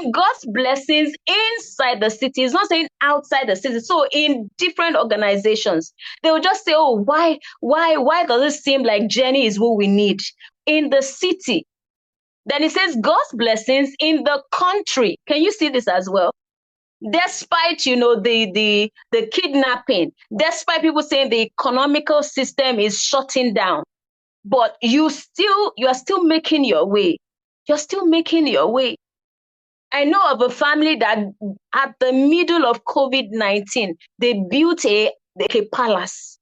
saying God's blessings inside the city. It's not saying outside the city. So in different organizations, they will just say, oh, why does it seem like Jenny is who we need in the city? Then it says God's blessings in the country. Can you see this as well? Despite the kidnapping, despite people saying the economical system is shutting down, but you are still making your way. You're still making your way. I know of a family that at the middle of COVID-19, they built a palace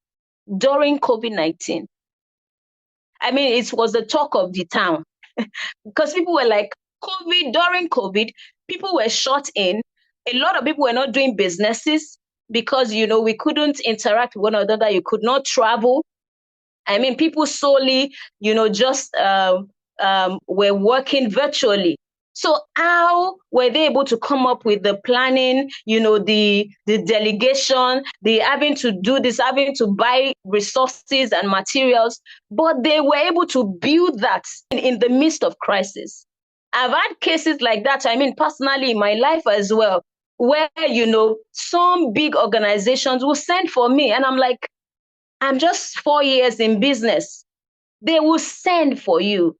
during COVID-19. I mean, it was the talk of the town because people were like, during COVID, people were shut in. A lot of people were not doing businesses because, we couldn't interact with one another. You could not travel. I mean, people solely, just were working virtually. So how were they able to come up with the planning, the delegation, the having to do this, having to buy resources and materials, but they were able to build that in the midst of crisis. I've had cases like that, I mean, personally in my life as well, where, some big organizations will send for me and I'm like, I'm just 4 years in business. They will send for you.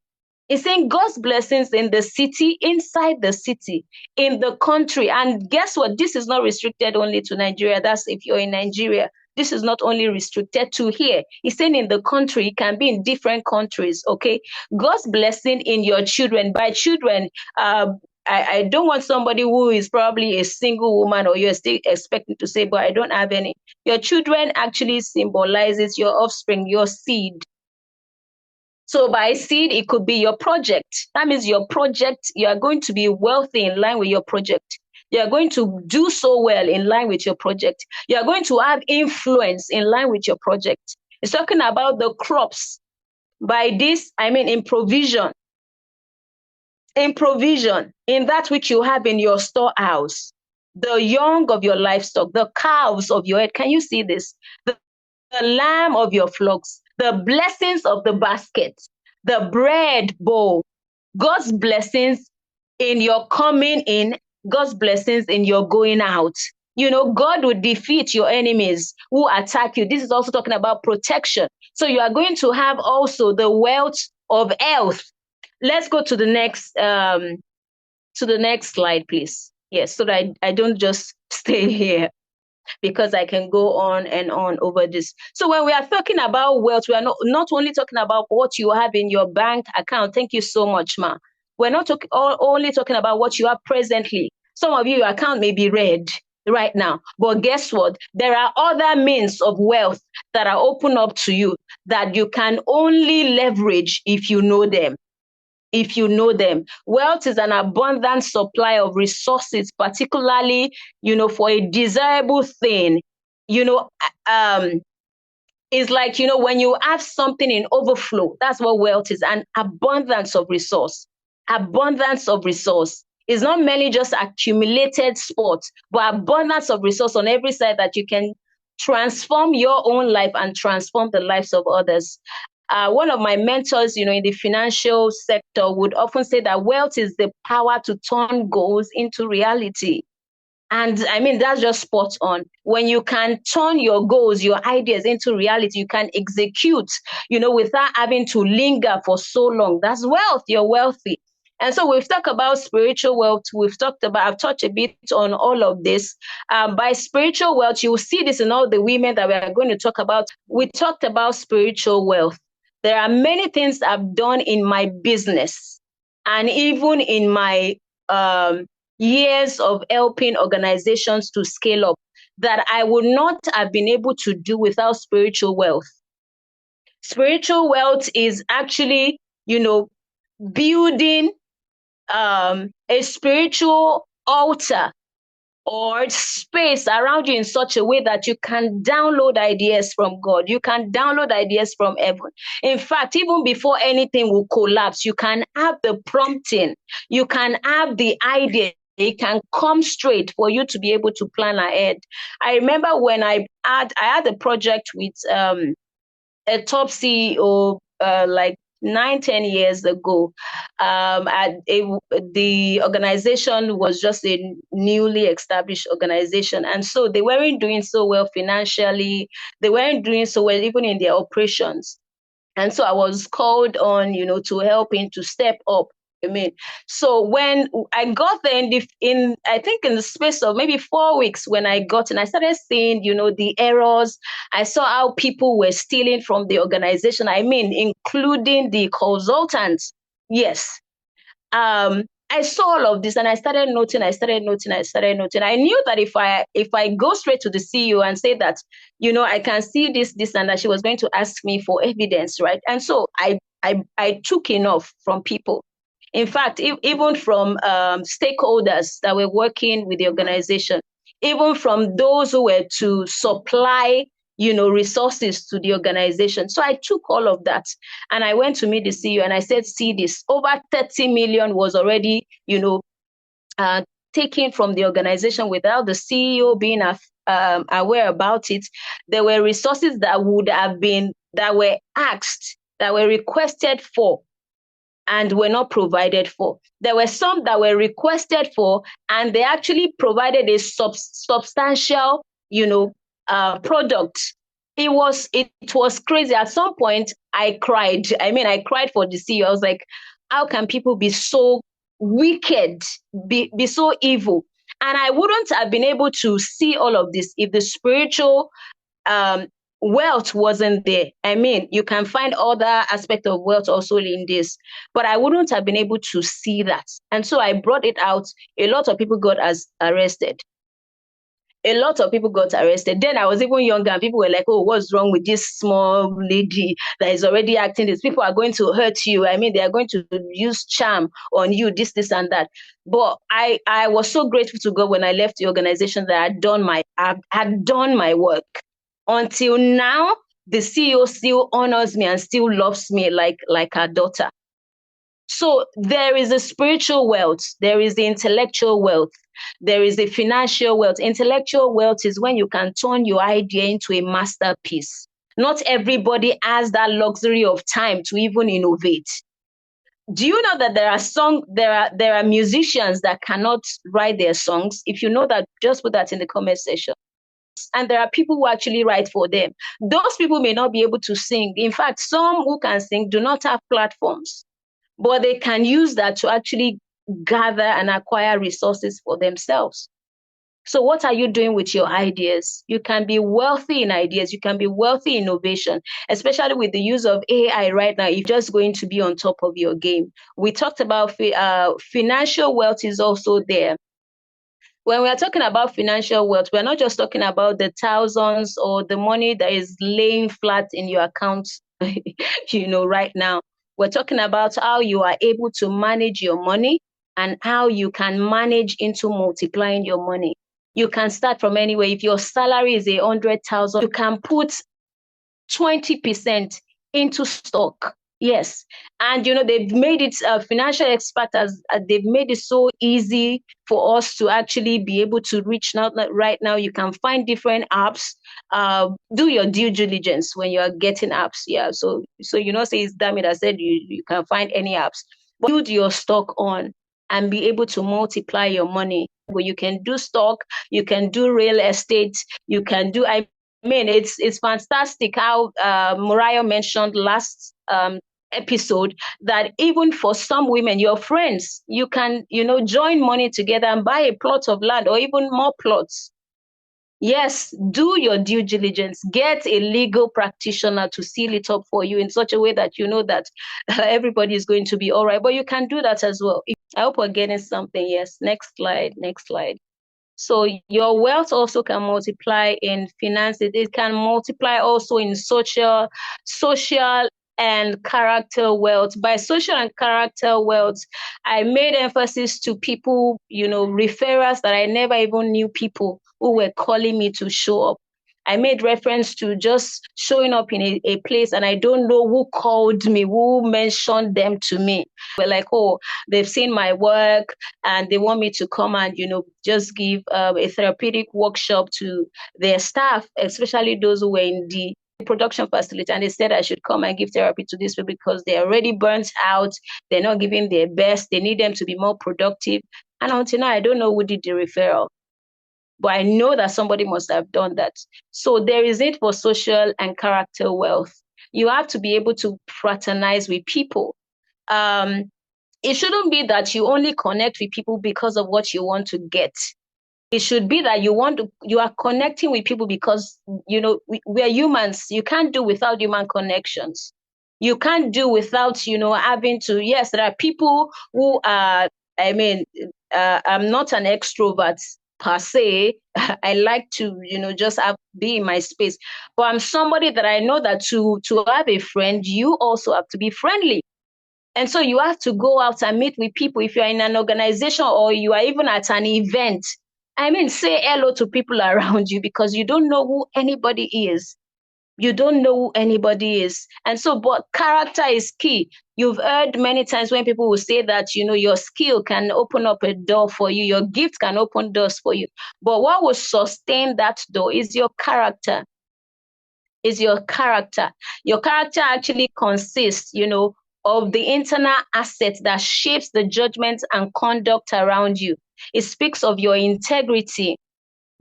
It's saying God's blessings in the city, inside the city, in the country. And guess what? This is not restricted only to Nigeria. That's if you're in Nigeria. This is not only restricted to here. It's saying in the country, it can be in different countries, okay? God's blessing in your children. By children, I don't want somebody who is probably a single woman or you're still expecting to say, but I don't have any. Your children actually symbolizes your offspring, your seed. So by seed, it could be your project. That means your project, you are going to be wealthy in line with your project. You are going to do so well in line with your project. You are going to have influence in line with your project. It's talking about the crops. By this, I mean in provision. In provision, in that which you have in your storehouse. The young of your livestock, the calves of your head. Can you see this? The lamb of your flocks. The blessings of the basket, the bread bowl, God's blessings in your coming in, God's blessings in your going out. God will defeat your enemies who attack you. This is also talking about protection. So you are going to have also the wealth of health. Let's go to the next slide, please. Yes, so that I don't just stay here, because I can go on and on over this. So when we are talking about wealth, we are not only talking about what you have in your bank account. Thank you so much, Ma. We're not only talking about what you have presently. Some of you, your account may be red right now, but guess what? There are other means of wealth that are open up to you that you can only leverage if you know them. If you know them. Wealth is an abundant supply of resources, particularly, for a desirable thing. It's like, when you have something in overflow, that's what wealth is, an abundance of resource. Abundance of resource. It's not merely just accumulated sports, but abundance of resource on every side that you can transform your own life and transform the lives of others. One of my mentors, in the financial sector would often say that wealth is the power to turn goals into reality. And I mean, that's just spot on. When you can turn your goals, your ideas into reality, you can execute, without having to linger for so long. That's wealth. You're wealthy. And so we've talked about spiritual wealth. I've touched a bit on all of this. By spiritual wealth, you will see this in all the women that we are going to talk about. We talked about spiritual wealth. There are many things I've done in my business and even in my years of helping organizations to scale up that I would not have been able to do without spiritual wealth. Spiritual wealth is actually, building a spiritual altar or space around you in such a way that you can download ideas from God. You can download ideas from heaven. In fact, even before anything will collapse, you can have the prompting. You can have the idea. It can come straight for you to be able to plan ahead. I remember when I had a project with a top CEO like 9, 10 years ago. The organization was just a newly established organization. And so they weren't doing so well financially. They weren't doing so well even in their operations. And so I was called on, to help him to step up. I mean, so when I got there I think in the space of maybe 4 weeks, when I got and I started seeing, the errors. I saw how people were stealing from the organization. I mean, including the consultants. Yes. I saw all of this and I started noting. I knew that if I go straight to the CEO and say that, I can see this, and that, she was going to ask me for evidence, right? And so I took enough from people. In fact, even from stakeholders that were working with the organization, even from those who were to supply resources to the organization. So I took all of that and I went to meet the CEO and I said, see this, over 30 million was already, taken from the organization without the CEO being aware about it. There were resources that were asked, that were requested for, and were not provided for. There were some that were requested for, and they actually provided a substantial, product. It was crazy. At some point, I cried. I mean, I cried for the CEO. I was like, how can people be so wicked, be so evil? And I wouldn't have been able to see all of this if the spiritual wealth wasn't there. I mean, you can find other aspects of wealth also in this, but I wouldn't have been able to see that. And so I brought it out. A lot of people got arrested. A lot of people got arrested. Then I was even younger and people were like, oh, what's wrong with this small lady that is already acting this? People are going to hurt you. I mean, they are going to use charm on you, this, and that. But I was so grateful to God when I left the organization that I had done my work. Until now, the CEO still honors me and still loves me like her daughter. So there is a spiritual wealth, there is the intellectual wealth, there is the financial wealth. Intellectual wealth is when you can turn your idea into a masterpiece. Not everybody has that luxury of time to even innovate. Do you know that there are musicians that cannot write their songs? If you know that, just put that in the comment section. And there are people who actually write for them. Those people may not be able to sing. In fact, some who can sing do not have platforms, but they can use that to actually gather and acquire resources for themselves. So what are you doing with your ideas? You can be wealthy in ideas. You can be wealthy in innovation, especially with the use of AI right now. You're just going to be on top of your game. We talked about financial wealth is also there. When we are talking about financial wealth, we're not just talking about the thousands or the money that is laying flat in your account, right now. We're talking about how you are able to manage your money and how you can manage into multiplying your money. You can start from anywhere. If your salary is 100,000, you can put 20% into stock. Yes. And, they've made it, financial experts, they've made it so easy for us to actually be able to reach out. Right now, you can find different apps. Do your due diligence when you are getting apps. Yeah. So say it's Damit. I said you can find any apps. But build your stock on and be able to multiply your money. Where you can do stock, you can do real estate, you can do, it's fantastic how Moriah mentioned last episode that even for some women, your friends, you can, join money together and buy a plot of land or even more plots. Yes, do your due diligence. Get a legal practitioner to seal it up for you in such a way that you know that everybody is going to be all right. But you can do that as well. I hope we're getting something. Yes, next slide. So your wealth also can multiply in finances. It can multiply also in social and character wealth. By social and character wealth, I made emphasis to people, referrals that I never even knew people who were calling me to show up. I made reference to just showing up in a place and I don't know who called me, who mentioned them to me. We're like, oh, they've seen my work and they want me to come and, just give a therapeutic workshop to their staff, especially those who were in the production facility, and they said I should come and give therapy to these people because they're already burnt out. They're not giving their best. They need them to be more productive. And until now, I don't know who did the referral, but I know that somebody must have done that. So there is need for social and character wealth. You have to be able to fraternize with people. It shouldn't be that you only connect with people because of what you want to get. It should be that you are connecting with people because, we are humans. You can't do without human connections. You can't do without, having to, yes, there are people who are, I'm not an extrovert per se. I like to, just be in my space. But I'm somebody that I know that to have a friend, you also have to be friendly. And so you have to go out and meet with people. If you're in an organization or you are even at an event, say hello to people around you because you don't know who anybody is. You don't know who anybody is. And so, but character is key. You've heard many times when people will say that, your skill can open up a door for you. Your gift can open doors for you. But what will sustain that door is your character. Your character actually consists, of the internal asset that shapes the judgment and conduct around you. It speaks of your integrity.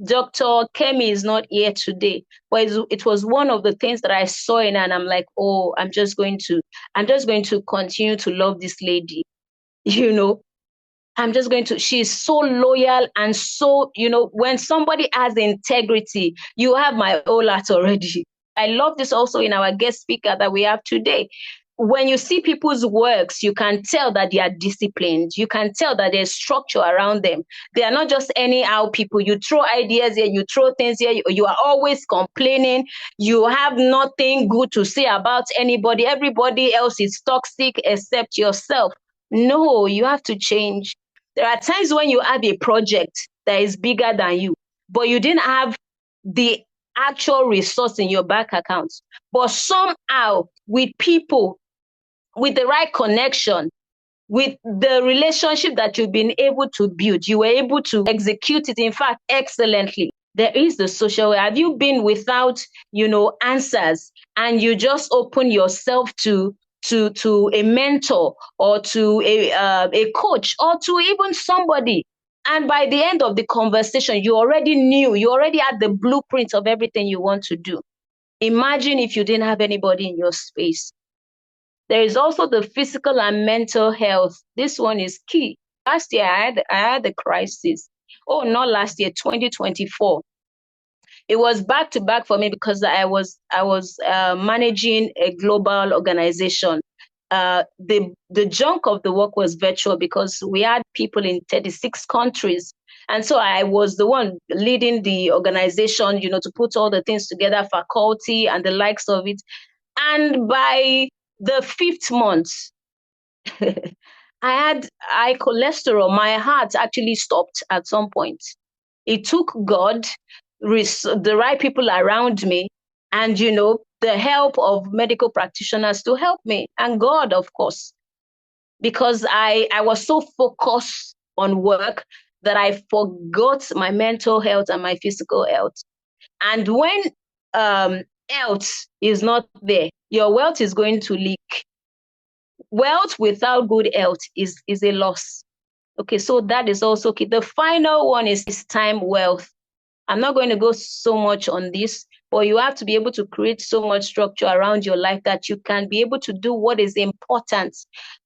Dr. Kemi is not here today, but it was one of the things that I saw in her, and I'm like, oh, I'm just going to continue to love this lady. She's so loyal and so, when somebody has integrity, you have my whole heart already. I love this also in our guest speaker that we have today. When you see people's works, you can tell that they are disciplined. You can tell that there's structure around them. They are not just anyhow people. You throw ideas here, you throw things here. You are always complaining. You have nothing good to say about anybody. Everybody else is toxic except yourself. No, you have to change. There are times when you have a project that is bigger than you, but you didn't have the actual resource in your bank account. But somehow, with people, with the right connection, with the relationship that you've been able to build, you were able to execute it, in fact, excellently. There is the social way. Have you been without, answers, and you just open yourself to a mentor or to a coach or to even somebody? And by the end of the conversation, you already had the blueprint of everything you want to do. Imagine if you didn't have anybody in your space. There is also the physical and mental health. This one is key. Last year, I had a crisis. Oh, not last year, 2024. It was back to back for me because I was managing a global organization. The chunk of the work was virtual because we had people in 36 countries. And so I was the one leading the organization, to put all the things together, faculty and the likes of it. And by the 5th month, I had high cholesterol. My heart actually stopped at some point. It took God, the right people around me, and, the help of medical practitioners to help me, and God, of course, because I was so focused on work that I forgot my mental health and my physical health. And when health is not there, your wealth is going to leak. Wealth without good health is a loss. Okay, so that is also key. The final one is time wealth. I'm not going to go so much on this, but you have to be able to create so much structure around your life that you can be able to do what is important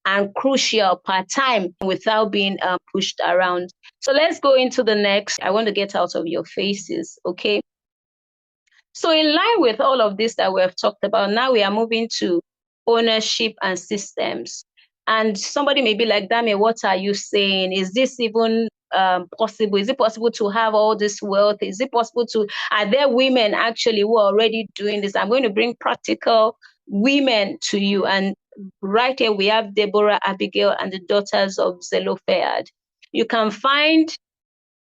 and crucial per time without being pushed around. So let's go into the next. I want to get out of your faces, okay? So in line with all of this that we have talked about, now we are moving to ownership and systems. And somebody may be like, Dami, what are you saying? Is this even possible? Is it possible to have all this wealth? Is it possible are there women actually who are already doing this? I'm going to bring practical women to you. And right here, we have Deborah, Abigail, and the daughters of Zelophehad. You can find,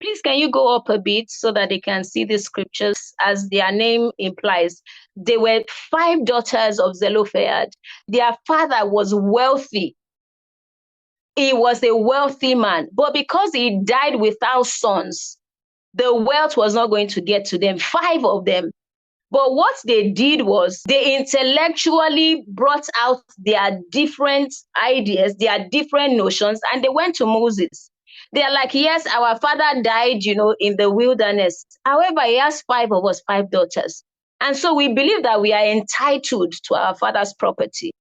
please, can you go up a bit so that they can see the scriptures as their name implies? They were 5 daughters of Zelophehad. Their father was wealthy. He was a wealthy man, but because he died without sons, the wealth was not going to get to them, 5 of them. But what they did was they intellectually brought out their different ideas, their different notions, and they went to Moses. They're like, yes, our father died, in the wilderness. However, he has 5 of us, 5 daughters. And so we believe that we are entitled to our father's property.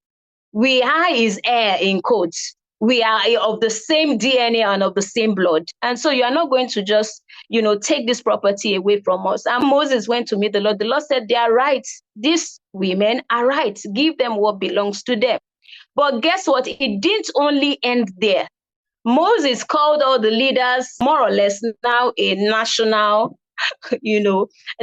We are his heir, in quotes. We are of the same DNA and of the same blood. And so you are not going to just, take this property away from us. And Moses went to meet the Lord. The Lord said, they are right. These women are right. Give them what belongs to them. But guess what? It didn't only end there. Moses called all the leaders, more or less now a national,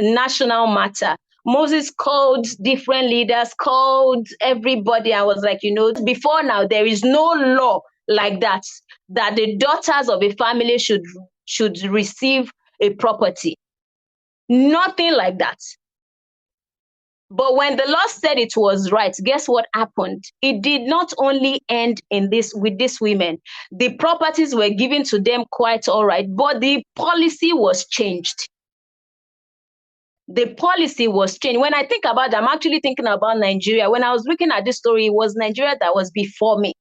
national matter. Moses called different leaders, called everybody. I was like, before now, there is no law like that the daughters of a family should receive a property. Nothing like that. But when the Lord said it was right, guess what happened? It did not only end with these women. The properties were given to them quite all right, but the policy was changed. The policy was changed. When I think about it, I'm actually thinking about Nigeria. When I was looking at this story, it was Nigeria that was before me.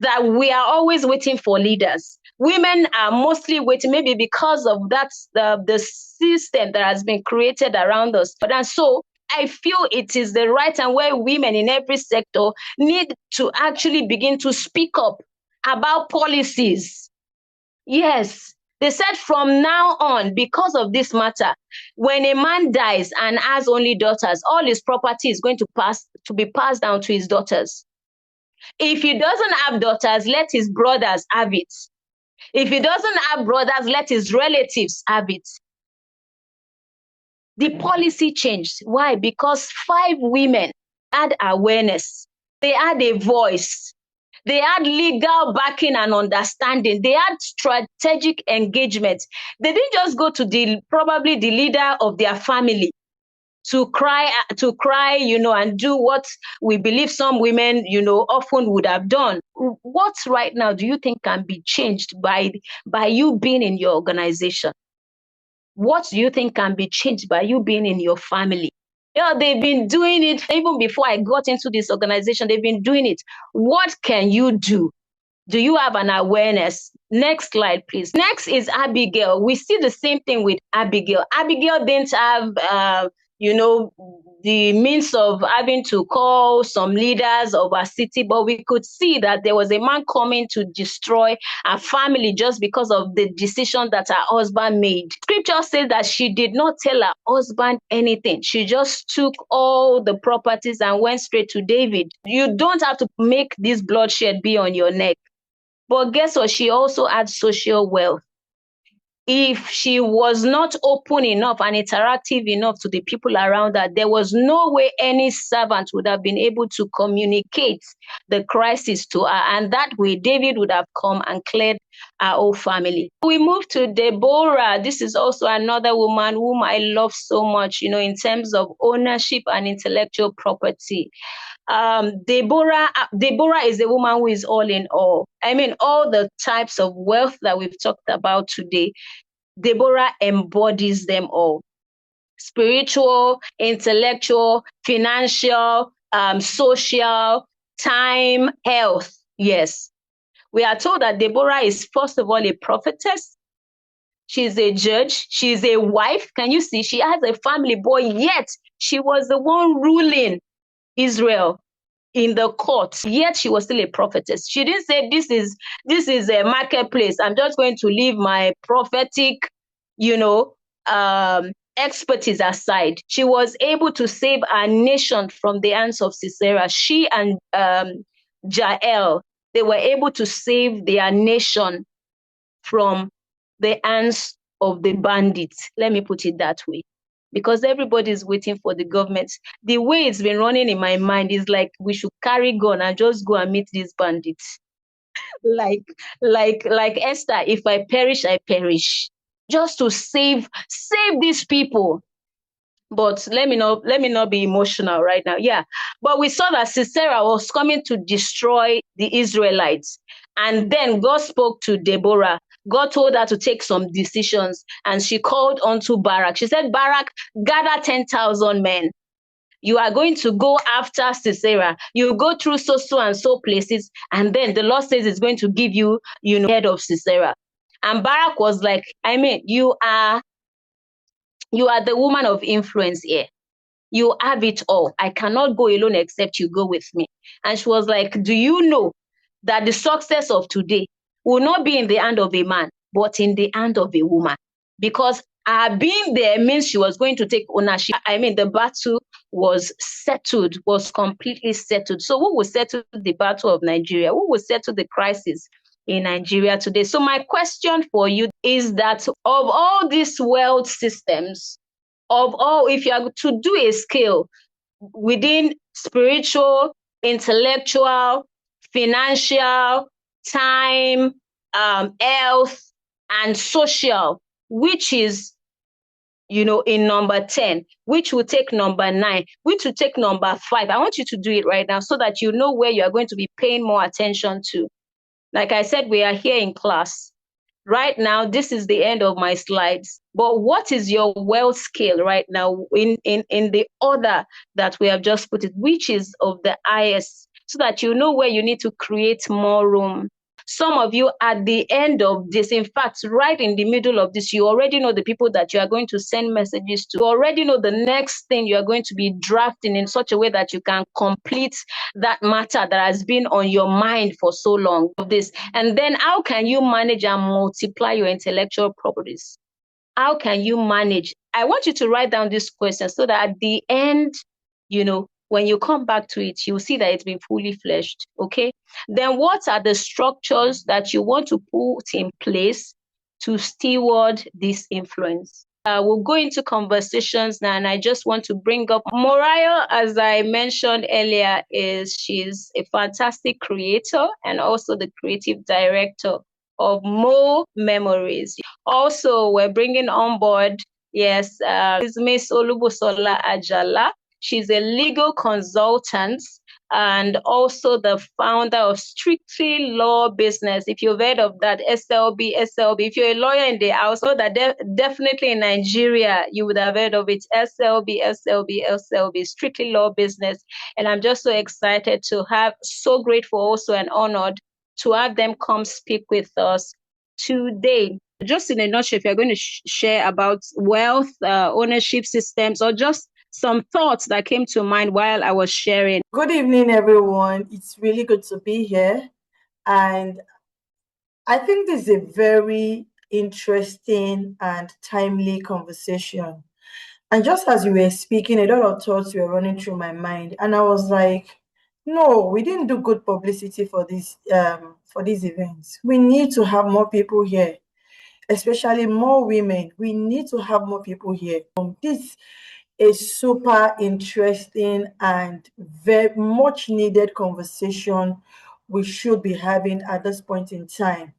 That we are always waiting for leaders. Women are mostly waiting, maybe because of that, the system that has been created around us. And so I feel it is the right time where women in every sector need to actually begin to speak up about policies. Yes. They said from now on, because of this matter, when a man dies and has only daughters, all his property is going to be passed down to his daughters. If he doesn't have daughters, let his brothers have it. If he doesn't have brothers, let his relatives have it. The policy changed. Why? Because 5 women had awareness. They had a voice. They had legal backing and understanding. They had strategic engagement. They didn't just go to probably the leader of their family to cry, and do what we believe some women, often would have done. What right now do you think can be changed by you being in your organization? What do you think can be changed by you being in your family? They've been doing it even before I got into this organization. They've been doing it. What can you do? Do you have an awareness? Next slide, please. Next is Abigail. We see the same thing with Abigail. Abigail didn't have, the means of having to call some leaders of our city, but we could see that there was a man coming to destroy our family just because of the decision that her husband made. Scripture says that she did not tell her husband anything. She just took all the properties and went straight to David. You don't have to make this bloodshed be on your neck. But guess what? She also had social wealth. If she was not open enough and interactive enough to the people around her, there was no way any servant would have been able to communicate the crisis to her. And that way, David would have come and cleared our whole family. We move to Deborah. This is also another woman whom I love so much, in terms of ownership and intellectual property. Deborah is a woman who is all in all. I mean, all the types of wealth that we've talked about today, Deborah embodies them all. Spiritual, intellectual, financial, social, time, health. Yes. We are told that Deborah is, first of all, a prophetess. She's a judge. She's a wife. Can you see? She has a family boy, yet she was the one ruling Israel in the court, yet she was still a prophetess. She didn't say, this is a marketplace. I'm just going to leave my prophetic, expertise aside. She was able to save our nation from the hands of Sisera. She and Jael, they were able to save their nation from the hands of the bandits. Let me put it that way. Because everybody is waiting for the government. The way it's been running in my mind is like we should carry gun and just go and meet these bandits. like Esther, if I perish, I perish. Just to save these people. But let me not be emotional right now. Yeah. But we saw that Sisera was coming to destroy the Israelites. And then God spoke to Deborah God told her to take some decisions, and she called onto Barak. She said, Barak, gather 10,000 men. You are going to go after Sisera. You go through so and so places, and then the Lord says it's going to give you, head of Sisera. And Barak was like, I mean, you are the woman of influence here. You have it all. I cannot go alone except you go with me. And she was like, do you know that the success of today will not be in the hand of a man, but in the hand of a woman? Because her being there means she was going to take ownership. I mean, the battle was settled, was completely settled. So who will settle the battle of Nigeria? Who will settle the crisis in Nigeria today? So my question for you is that of all these world systems, if you are to do a scale within spiritual, intellectual, financial, time, health, and social, which is, in number 10, which will take number 9, which will take number 5. I want you to do it right now so that you know where you are going to be paying more attention to. Like I said, we are here in class. Right now, this is the end of my slides. But what is your wealth scale right now in the order that we have just put it, which is of the highest, so that you know where you need to create more room? Some of you at the end of this, in fact, right in the middle of this, you already know the people that you are going to send messages to. You already know the next thing you are going to be drafting in such a way that you can complete that matter that has been on your mind for so long of this. And then how can you manage and multiply your intellectual properties? How can you manage? I want you to write down this question so that at the end, when you come back to it, you'll see that it's been fully fleshed. Okay. Then what are the structures that you want to put in place to steward this influence? We'll go into conversations now, and I just want to bring up Moriah. As I mentioned earlier, she's a fantastic creator and also the creative director of Mo Memories. Also, we're bringing on board, yes, is Miss Olubusola Ajala. She's a legal consultant and also the founder of Strictly Law Business. If you've heard of that, SLB. If you're a lawyer in the house, know that definitely in Nigeria, you would have heard of it. SLB, Strictly Law Business. And I'm just so excited so grateful also and honored to have them come speak with us today. Just in a nutshell, if you're going to share about wealth, ownership systems, or just some thoughts that came to mind while I was sharing. Good evening, everyone. It's really good to be here. And I think this is a very interesting and timely conversation. And just as you were speaking, a lot of thoughts were running through my mind. And I was like, no, we didn't do good publicity for these events. We need to have more people here, especially more women. We need to have more people here. This a super interesting and very much needed conversation we should be having at this point in time,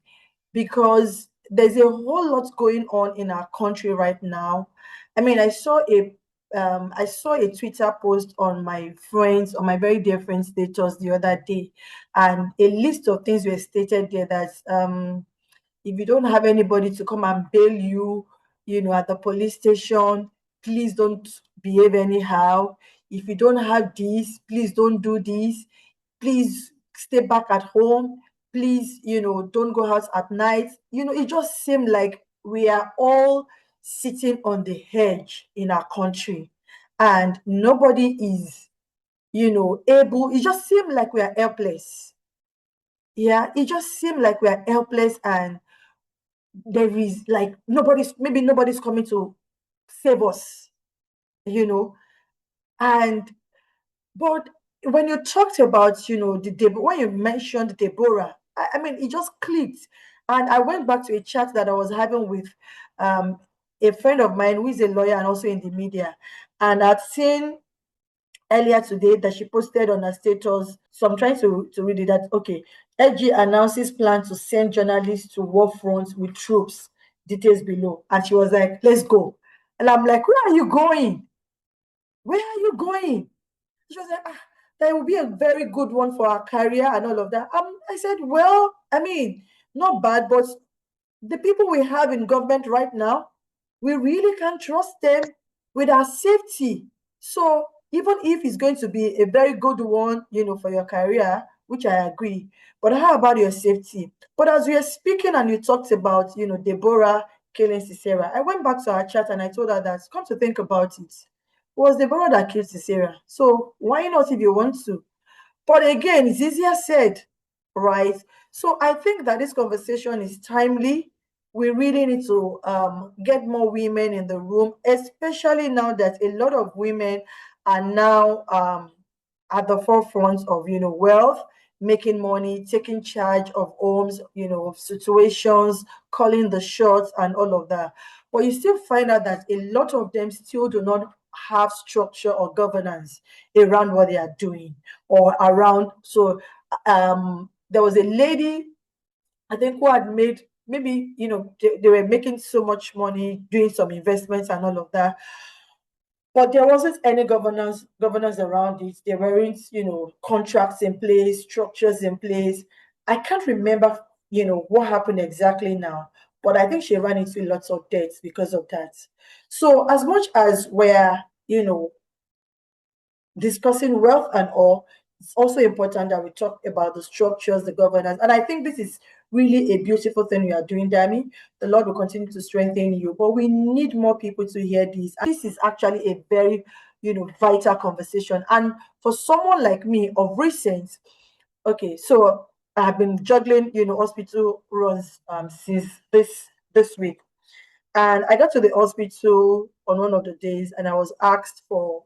because there's a whole lot going on in our country right now. I mean, I saw a Twitter post on my very dear friend's status the other day, and a list of things were stated there that if you don't have anybody to come and bail you, at the police station, please don't behave anyhow. If you don't have this, please don't do this. Please stay back at home. Please, don't go out at night. It just seemed like we are all sitting on the edge in our country, and nobody is, able. It just seemed like we are helpless. Yeah, it just seemed like we are helpless, and there is like nobody's coming to save us, and but when you talked about when you mentioned Deborah, I mean, it just clicked. And I went back to a chat that I was having with a friend of mine who is a lawyer and also in the media, and I'd seen earlier today that she posted on her status. So I'm trying to read it, that okay, LG announces plan to send journalists to war front with troops. Details below. And she was like, let's go. And I'm like, where are you going? Where are you going? She was like, that will be a very good one for our career and all of that. I said, well, I mean, not bad, but the people we have in government right now, we really can't trust them with our safety. So even if it's going to be a very good one, for your career, which I agree, but how about your safety? But as we are speaking and you talked about, Deborah killing Sisera, I went back to our chat and I told her that, come to think about it, was Deborah that killed Sisera. So why not if you want to? But again, it's easier said, right? So I think that this conversation is timely. We really need to get more women in the room, especially now that a lot of women are now at the forefront of, wealth, making money, taking charge of homes, of situations, calling the shots and all of that. But you still find out that a lot of them still do not have structure or governance around what they are doing or around. So there was a lady, I think, who had made, maybe, they were making so much money doing some investments and all of that, but there wasn't any governance around it. There weren't, contracts in place, structures in place. I can't remember, what happened exactly now, but I think she ran into lots of debts because of that. So as much as we're, discussing wealth and all, it's also important that we talk about the structures, the governance. And I think this is really a beautiful thing you are doing, Dami. The Lord will continue to strengthen you. But we need more people to hear this. And this is actually a very, vital conversation. And for someone like me of recent, okay, so I've been juggling, hospital runs since this week. And I got to the hospital on one of the days and I was asked for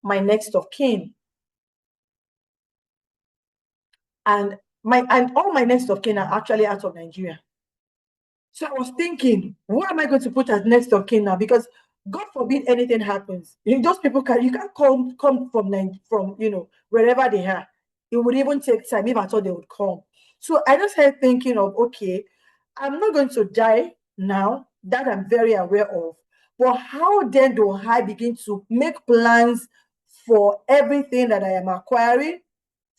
my next of kin. And all my next of kin are actually out of Nigeria. So I was thinking, what am I going to put as next of kin now? Because God forbid anything happens. Those people you can't come from wherever they are. It would even take time if I thought they would come. So I just started thinking of, okay, I'm not going to die now, that I'm very aware of. But how then do I begin to make plans for everything that I am acquiring,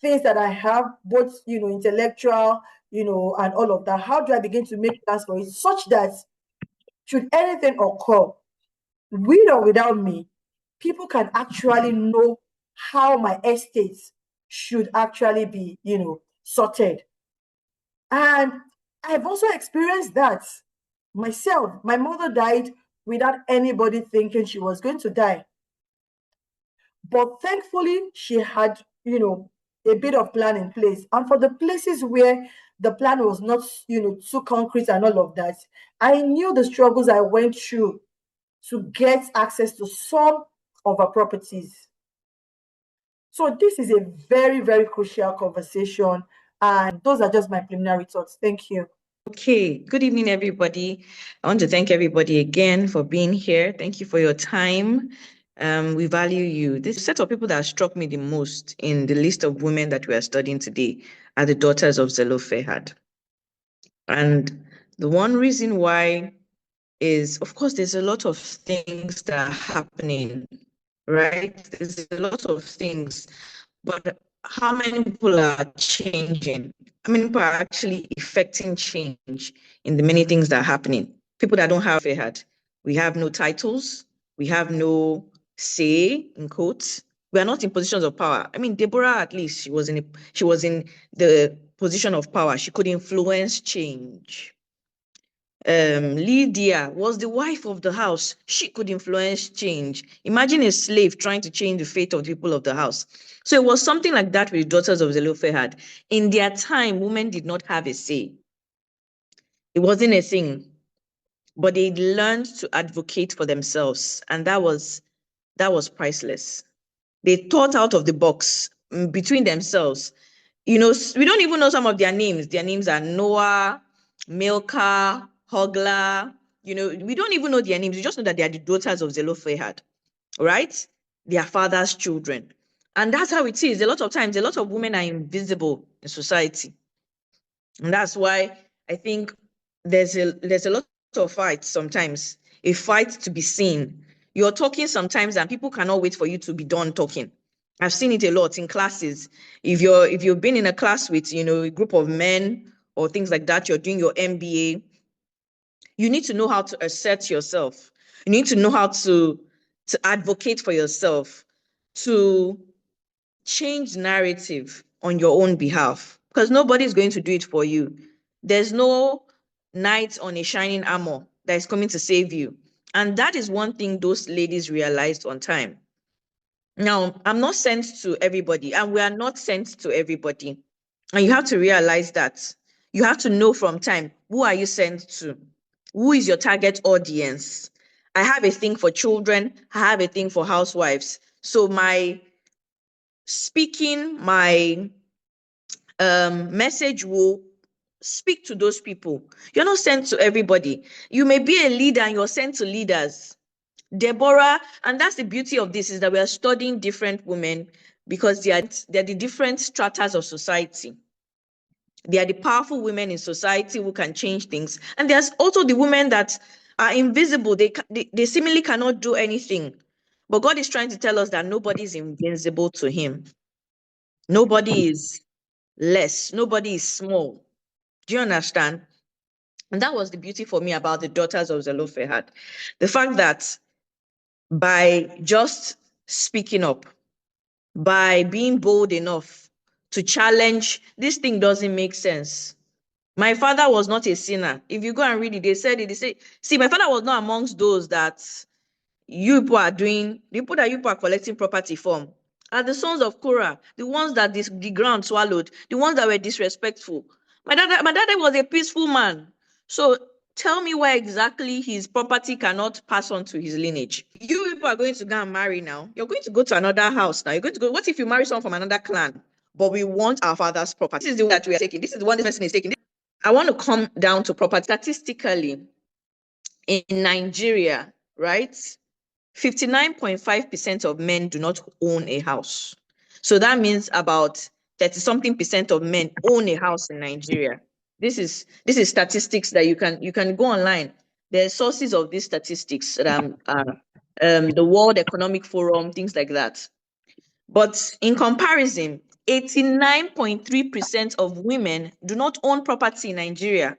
things that I have, both intellectual, and all of that? How do I begin to make plans for it such that should anything occur, with or without me, people can actually know how my estate should actually be, sorted. And I've also experienced that myself. My mother died without anybody thinking she was going to die. But thankfully, she had, a bit of plan in place. And for the places where the plan was not, too concrete and all of that, I knew the struggles I went through to get access to some of our properties. So this is a very, very crucial conversation. And those are just my preliminary thoughts. Thank you. Okay, good evening, everybody. I want to thank everybody again for being here. Thank you for your time. We value you. This set of people that struck me the most in the list of women that we are studying today are the daughters of Zelophehad. And the one reason why is, of course, there's a lot of things that are happening, right? There's a lot of things, but how many people are changing? How many people are actually effecting change in the many things that are happening? People that don't have Fehad. We have no titles. We have no say, in quotes. We are not in positions of power. I mean, Deborah, at least she was in the position of power. She could influence change. Lydia was the wife of the house. She could influence change. Imagine a slave trying to change the fate of the people of the house. So it was something like that with the daughters of Zelophehad. In their time, women did not have a say. It wasn't a thing, but they learned to advocate for themselves, and that was priceless. They thought out of the box between themselves. We don't even know some of their names. Their names are Noah, Milcah, Hogla. We don't even know their names. We just know that they are the daughters of Zelophehad, right? Their father's children. And that's how it is. A lot of times, a lot of women are invisible in society. And that's why I think there's a lot of fights sometimes, a fight to be seen. You're talking sometimes and people cannot wait for you to be done talking. I've seen it a lot in classes. If you've been in a class with, a group of men or things like that, you're doing your MBA, you need to know how to assert yourself. You need to know how to advocate for yourself, to change narrative on your own behalf, because nobody's going to do it for you. There's no knight on a shining armor that is coming to save you. And that is one thing those ladies realized on time. Now, I'm not sent to everybody, and we are not sent to everybody. And you have to realize that. You have to know from time, who are you sent to? Who is your target audience? I have a thing for children. I have a thing for housewives. So my speaking, my message will speak to those people. You're not sent to everybody. You may be a leader and you're sent to leaders. Deborah, and that's the beauty of this, is that we are studying different women because they're the different stratas of society. They are the powerful women in society who can change things. And there's also the women that are invisible. They seemingly cannot do anything. But God is trying to tell us that nobody is invincible to him. Nobody is less. Nobody is small. Do you understand? And that was the beauty for me about the daughters of Zelophehad. The fact that by just speaking up, by being bold enough to challenge, this thing doesn't make sense. My father was not a sinner. If you go and read it, they said it. They say, see, my father was not amongst those that you people are doing, the people that you people are collecting property from are the sons of Korah, the ones that the ground swallowed, the ones that were disrespectful. My dad was a peaceful man. So tell me why exactly his property cannot pass on to his lineage. You people are going to go and marry now. You're going to go to another house now. You're going to go. What if you marry someone from another clan? But we want our father's property. This is the one that we are taking. This is the one this person is taking. I want to come down to property. Statistically, in Nigeria, right, 59.5% of men do not own a house. So that means about 30-something% of men own a house in Nigeria. This is statistics that you can go online. There are sources of these statistics, the World Economic Forum, things like that. But in comparison, 89.3% of women do not own property in Nigeria.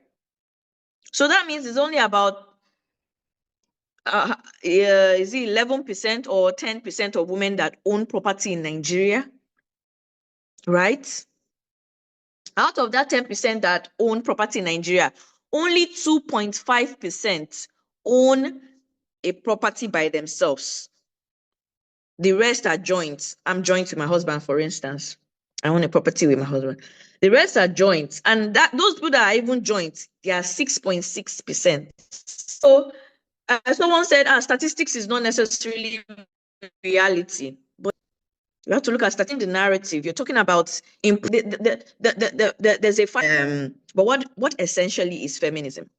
So that means it's only about is it 11% or 10% of women that own property in Nigeria, right? Out of that 10% that own property in Nigeria, only 2.5% own a property by themselves. The rest are joint. I'm joint with my husband, for instance. I own a property with my husband. The rest are joint. And those people that are even joint, they are 6.6%. So someone said, statistics is not necessarily reality, but you have to look at starting the narrative. You're talking about there's a but what essentially is feminism?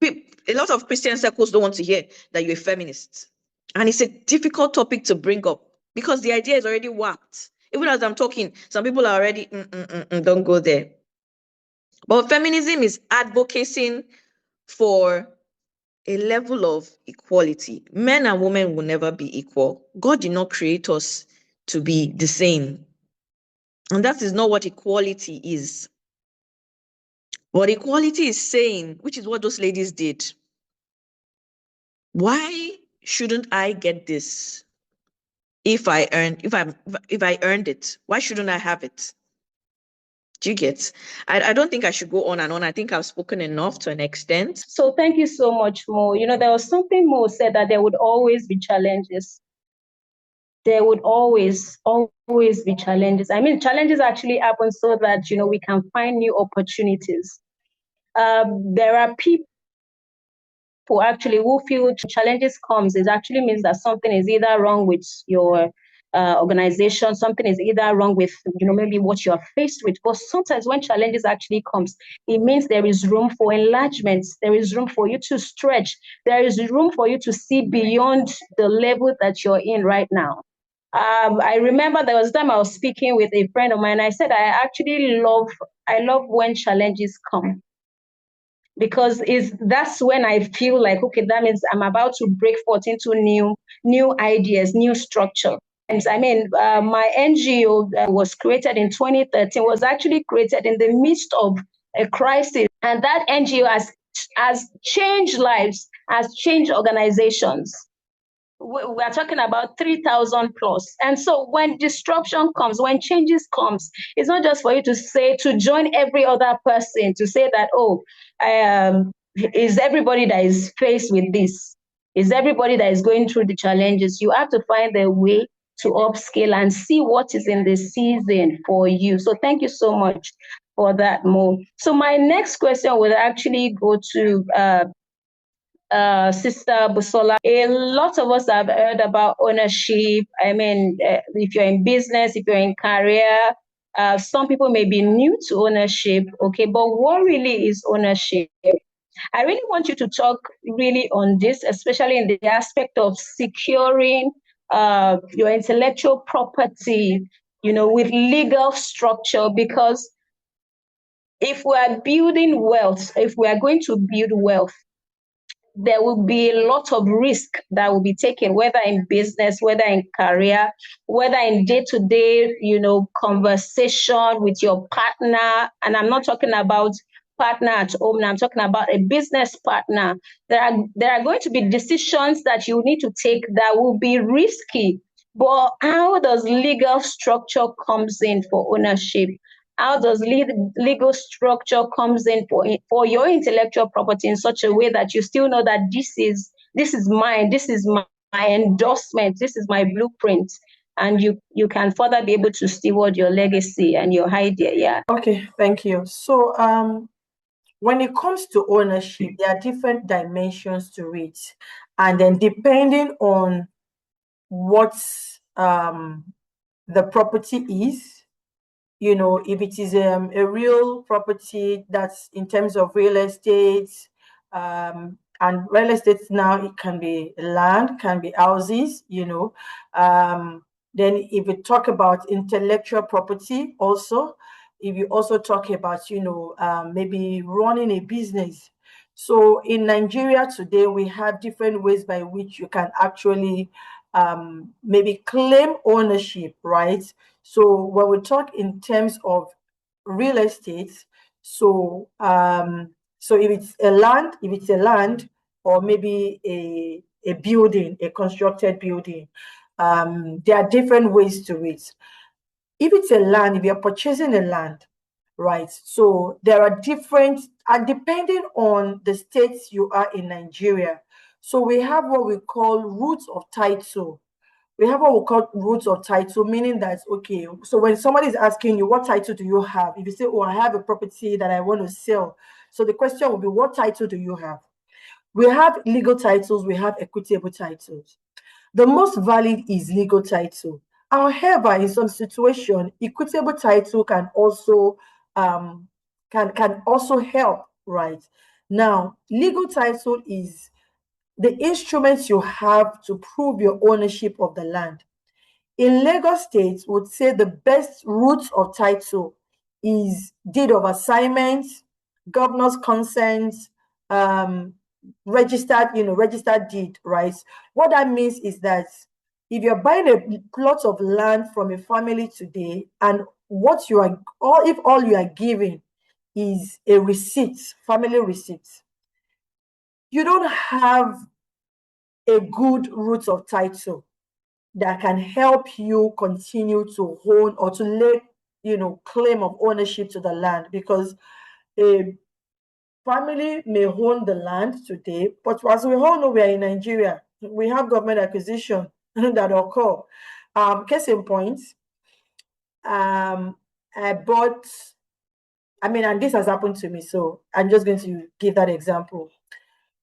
A lot of Christian circles don't want to hear that you're a feminist, and it's a difficult topic to bring up because the idea is already whacked. Even as I'm talking, some people are already don't go there. But feminism is advocating for a level of equality. Men and women will never be equal. God did not create us to be the same. And that is not what equality is. What equality is saying, which is what those ladies did. Why shouldn't I get this? If I earned it, why shouldn't I have it? Do you get? I don't think I should go on and on. I think I've spoken enough to an extent. So thank you so much, Mo. There was something Mo said, that there would always be challenges. There would always be challenges. I mean, challenges actually happen so that, we can find new opportunities. There are people actually who feel challenges comes, it actually means that something is either wrong with your organization, something is either wrong with, maybe what you are faced with. But sometimes when challenges actually comes, it means there is room for enlargement. There is room for you to stretch. There is room for you to see beyond the level that you're in right now. I remember there was a time I was speaking with a friend of mine. I said, I love when challenges come, because that's when I feel like, okay, that means I'm about to break forth into new ideas, new structure. And I mean, my NGO that was created in 2013 was actually created in the midst of a crisis And that NGO has changed lives, has changed organizations. We are talking about 3,000 plus. And so when disruption comes, when changes comes, it's not just for you to say, to join every other person to say that, oh, is everybody that is faced with this? Is everybody that is going through the challenges? You have to find a way to upscale and see what is in the season for you. So thank you so much for that, Mo. So my next question will actually go to Sister Busola. A lot of us have heard about ownership. I mean, if you're in business, if you're in career, some people may be new to ownership, okay, but what really is ownership? I really want you to talk really on this, especially in the aspect of securing your intellectual property, with legal structure, because if we are building wealth, if we are going to build wealth, there will be a lot of risk that will be taken, whether in business, whether in career, whether in day-to-day, conversation with your partner. And I'm not talking about partner at home. I'm talking about a business partner. There are going to be decisions that you need to take that will be risky. But how does legal structure comes in for ownership? How does legal structure comes in for your intellectual property in such a way that you still know that this is mine, this is my endorsement, this is my blueprint, and you can further be able to steward your legacy and your idea. Yeah. Okay, thank you. So when it comes to ownership, there are different dimensions to it, and then depending on what the property is, if it is a real property that's in terms of real estate, and real estate now, it can be land, can be houses, then if we talk about intellectual property also, if you also talk about, maybe running a business. So in Nigeria today, we have different ways by which you can actually maybe claim ownership, right? So when we talk in terms of real estate, so if it's a land, or maybe a building, a constructed building, there are different ways to it. If it's a land, if you're purchasing a land, right? So there are different, and depending on the states you are in Nigeria, so we have what we call roots of title. We have what we call roots of title, meaning that, okay, so when somebody is asking you, what title do you have? If you say, oh, I have a property that I want to sell. So the question will be, what title do you have? We have legal titles, we have equitable titles. The most valid is legal title. However, in some situation, equitable title can also can also help, right? Now, legal title is the instruments you have to prove your ownership of the land. In Lagos State, would say the best route of title is deed of assignment, governor's consent, registered deed, right? What that means is that if you're buying a plot of land from a family today, and what you are, if all you are giving is a receipt, family receipt, you don't have a good route of title that can help you continue to own or to lay, claim of ownership to the land, because a family may own the land today, but as we all know, we are in Nigeria, we have government acquisition that occur. Case in point, I bought, and this has happened to me, so I'm just going to give that example.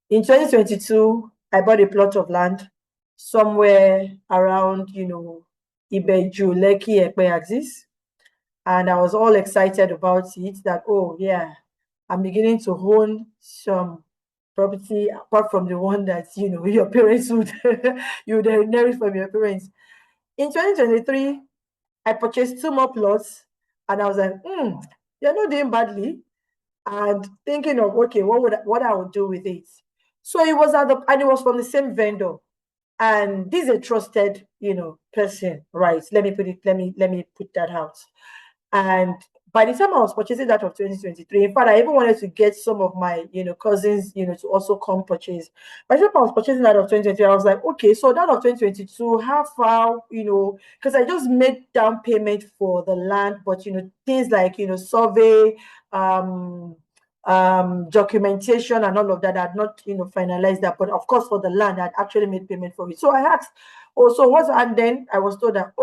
In 2022, I bought a plot of land somewhere around, Ibeju, Lekki, Ekpe axis. And I was all excited about it, that, oh, yeah, I'm beginning to own some property apart from the one that, your parents would, you would inherit from your parents. In 2023, I purchased 2 more plots, and I was like, you're not doing badly. And thinking of, okay, what I would do with it. So it was and it was from the same vendor. And this is a trusted, person, right? Let me put that out. And by the time I was purchasing that of 2023, in fact, I even wanted to get some of my, cousins, to also come purchase. By the time I was purchasing that of 2023, I was like, okay, so that of 2022, how far, because I just made down payment for the land, but, things like, survey, documentation and all of that, I had not, finalized that. But of course, for the land, I'd actually made payment for it. So I asked, and then I was told that,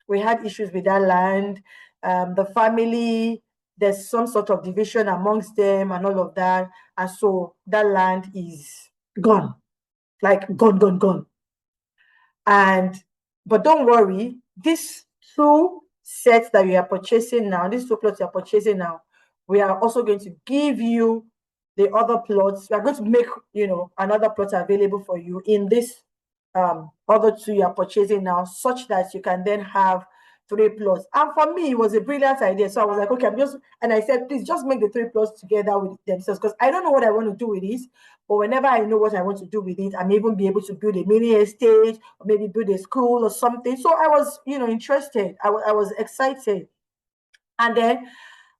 we had issues with that land. The family, there's some sort of division amongst them and all of that. And so that land is gone, like gone. But don't worry, these two sets that you are purchasing now, these two plots you are purchasing now, we are also going to give you the other plots. We are going to make, another plot available for you in this other two you are purchasing now, such that you can then have 3 plots. And for me, it was a brilliant idea. So I was like, okay, and I said, please just make the 3 plots together with themselves, because I don't know what I want to do with this. But whenever I know what I want to do with it, I may even be able to build a mini estate or maybe build a school or something. So I was, interested. I was excited. And then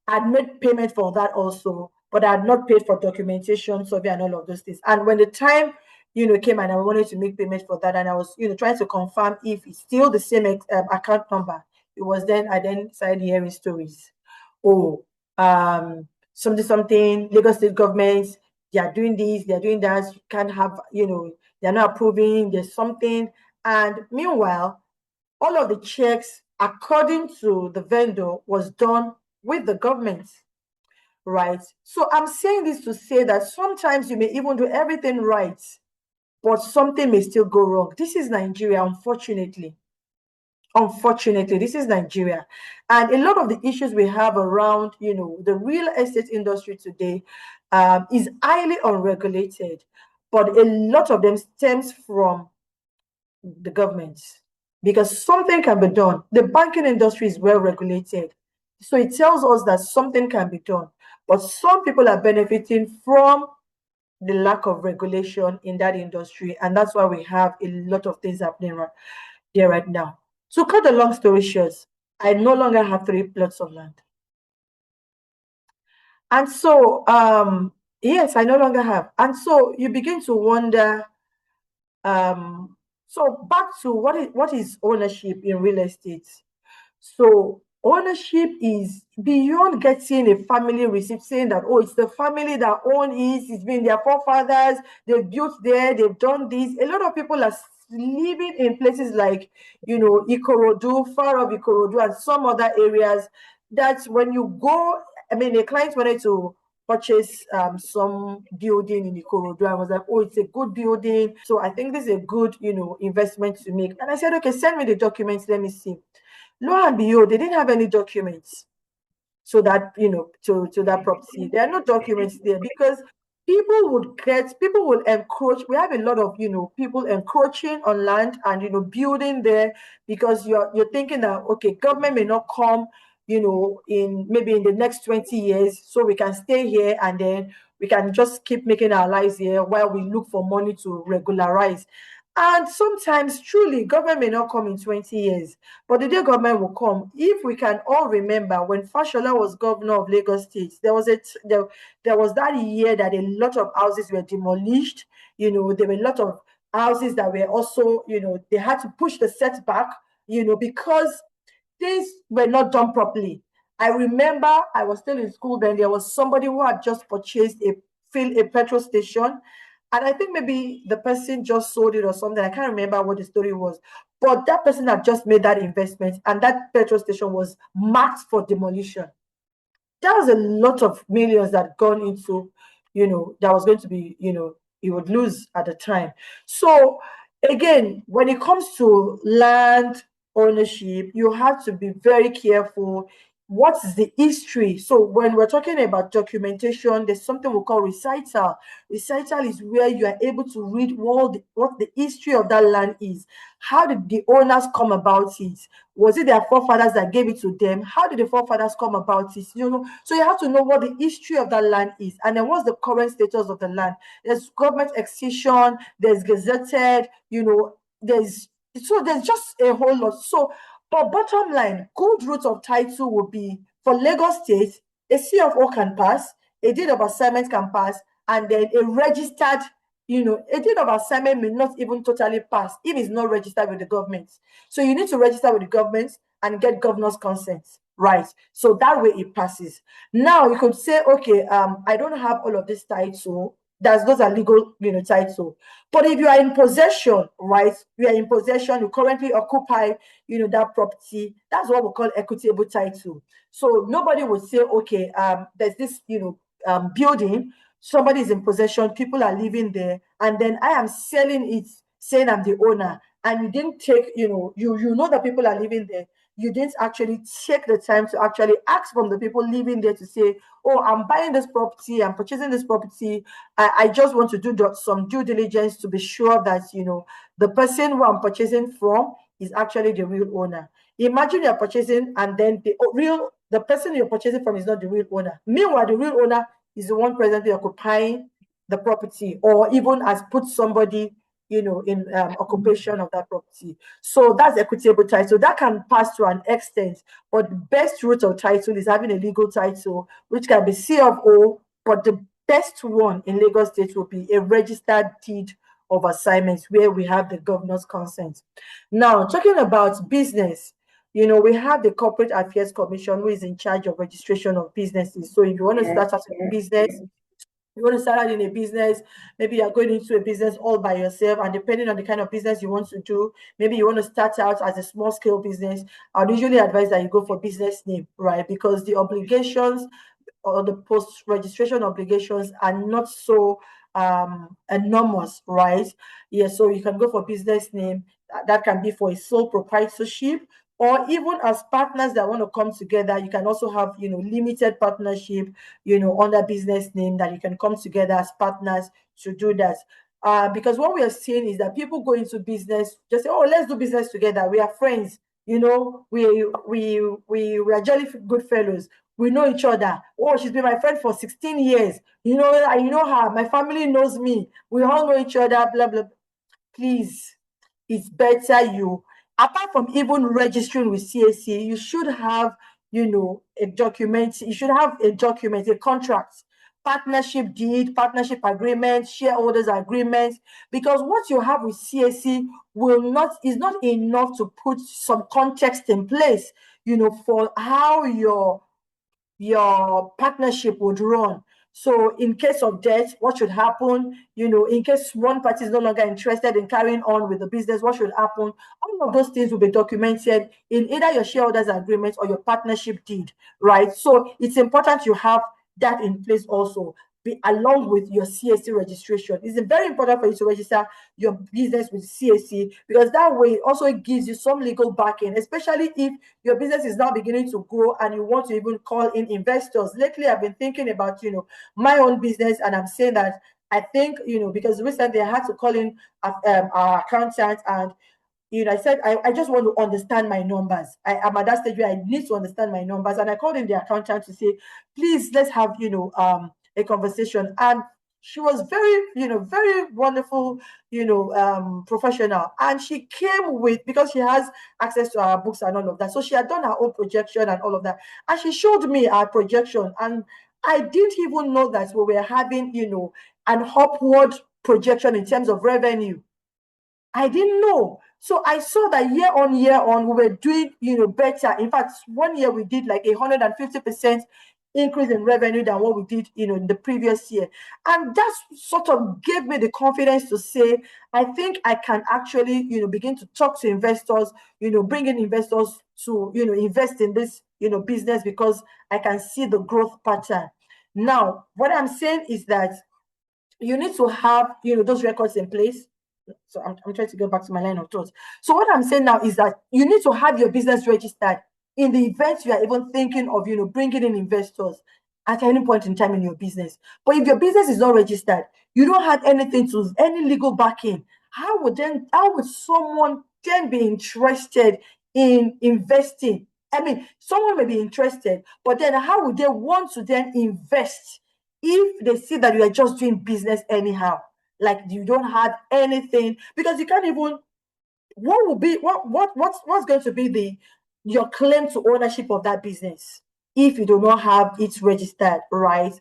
I'd made payment for that also, but I had not paid for documentation, survey, and all of those things. And when the time, came and I wanted to make payment for that, and I was, trying to confirm if it's still the same account number, it was then I then started hearing stories. Something, Lagos State governments, they are doing this, they're doing that, you can't have, they're not approving, there's something. And meanwhile, all of the checks, according to the vendor, was done with the government, right? So I'm saying this to say that sometimes you may even do everything right, but something may still go wrong. This is Nigeria, unfortunately. Unfortunately, this is Nigeria. And a lot of the issues we have around, the real estate industry today is highly unregulated, but a lot of them stems from the government, because something can be done. The banking industry is well regulated. So it tells us that something can be done. But some people are benefiting from the lack of regulation in that industry. And that's why we have a lot of things happening there right now. To cut the long story short, I no longer have 3 plots of land. And so, yes, I no longer have. And so you begin to wonder, so back to what is ownership in real estate? So ownership is beyond getting a family receipt saying that, it's the family that own it, it's been their forefathers, they've built there, they've done this. A lot of people are living in places like, Ikorodu, far off Ikorodu, and some other areas that when you go, a client wanted to purchase some building in Ikorodu. I was like, it's a good building. So I think this is a good, investment to make. And I said, okay, send me the documents, let me see. Lo and behold, they didn't have any documents. So that, to that property, there are no documents there, because people will encroach. We have a lot of, people encroaching on land and, building there, because you're thinking that, okay, government may not come, in the next 20 years, so we can stay here and then we can just keep making our lives here while we look for money to regularize. And sometimes, truly, government may not come in 20 years, but the day government will come. If we can all remember, when Fashola was governor of Lagos State, there was that year that a lot of houses were demolished. There were a lot of houses that were also, they had to push the setback, because things were not done properly. I remember I was still in school then. There was somebody who had just purchased a petrol station. And I think maybe the person just sold it or something. I can't remember what the story was. But that person had just made that investment, and that petrol station was marked for demolition. That was a lot of millions that gone into, that was going to be, you would lose at the time. So again, when it comes to land ownership, you have to be very careful. What's the history? So when we're talking about documentation, there's something we call recital. Recital is where you are able to read what the history of that land is. How did the owners come about it? Was it their forefathers that gave it to them? How did the forefathers come about it? So you have to know what the history of that land is, and then what's the current status of the land. There's government accession, there's gazetted, there's just a whole lot. So, but bottom line, good root of title will be For Lagos State, a CFO can pass, a deed of assignment can pass, and then a registered, a deed of assignment may not even totally pass if it's not registered with the government. So you need to register with the government and get governor's consent, right? So that way it passes. Now you could say, okay, I don't have all of this title. Those are legal, title. But if you are in possession, right? You are in possession, you currently occupy, that property. That's what we call equitable title. So nobody would say, okay, there's this, building, somebody is in possession, people are living there, and then I am selling it, saying I'm the owner, and you didn't take, you know that people are living there. You didn't actually take the time to actually ask from the people living there to say, oh, I'm buying this property, I'm purchasing this property. I just want to do some due diligence to be sure that, the person who I'm purchasing from is actually the real owner. Imagine you're purchasing and then the person you're purchasing from is not the real owner. Meanwhile, the real owner is the one presently occupying the property, or even has put somebody, in occupation of that property. So that's equitable title. That can pass to an extent, but the best route of title is having a legal title, which can be CFO, but the best one in Lagos State will be a registered deed of assignments where we have the governor's consent. Now, talking about business, we have the Corporate Affairs Commission, who is in charge of registration of businesses. So if you want to start out a business, you want to start out in a business, maybe you're going into a business all by yourself, and depending on the kind of business you want to do, maybe you want to start out as a small scale business, I'd usually advise that you go for business name, right? Because the obligations or the post-registration obligations are not so enormous, right? Yeah, so you can go for business name. That can be for a sole proprietorship, or even as partners that want to come together. You can also have, limited partnership, under business name, that you can come together as partners to do that. Because what we are seeing is that people go into business, just say, oh, let's do business together. We are friends. We are jolly good fellows. We know each other. Oh, she's been my friend for 16 years. I know her. My family knows me. We all know each other, blah, blah. Please, it's better apart from even registering with CAC, you should have, a document. You should have a document, a contract, partnership deed, partnership agreement, shareholders agreement, because what you have with CAC is not enough to put some context in place, for how your partnership would run. So in case of death, what should happen? In case one party is no longer interested in carrying on with the business, what should happen? All of those things will be documented in either your shareholders agreement or your partnership deed, right? So it's important you have that in place also, along with your CAC registration. It's very important for you to register your business with CAC, because that way it also gives you some legal backing, especially if your business is now beginning to grow and you want to even call in investors. Lately, I've been thinking about, my own business, and I'm saying that I think, because recently I had to call in our accountant, and I said, I just want to understand my numbers. I'm at that stage where I need to understand my numbers. And I called in the accountant to say, please, let's have, a conversation. And she was very wonderful, professional. And she came with, because she has access to our books and all of that. So she had done her own projection and all of that. And she showed me our projection. And I didn't even know that we were having, an upward projection in terms of revenue. I didn't know. So I saw that year on, we were doing, better. In fact, one year we did like 150% increase in revenue than what we did, in the previous year. And that sort of gave me the confidence to say, I think I can actually, begin to talk to investors, bring in investors to, invest in this, business, because I can see the growth pattern. Now, what I'm saying is that you need to have, those records in place. So I'm trying to go back to my line of thought. So what I'm saying now is that you need to have your business registered in the event you are even thinking of, bringing in investors at any point in time in your business. But if your business is not registered, you don't have any legal backing. How would someone then be interested in investing? I mean, someone may be interested, but then how would they want to then invest if they see that you are just doing business anyhow? Like you don't have anything, because you can't even, what's going to be your claim to ownership of that business? if you do not have it registered, right?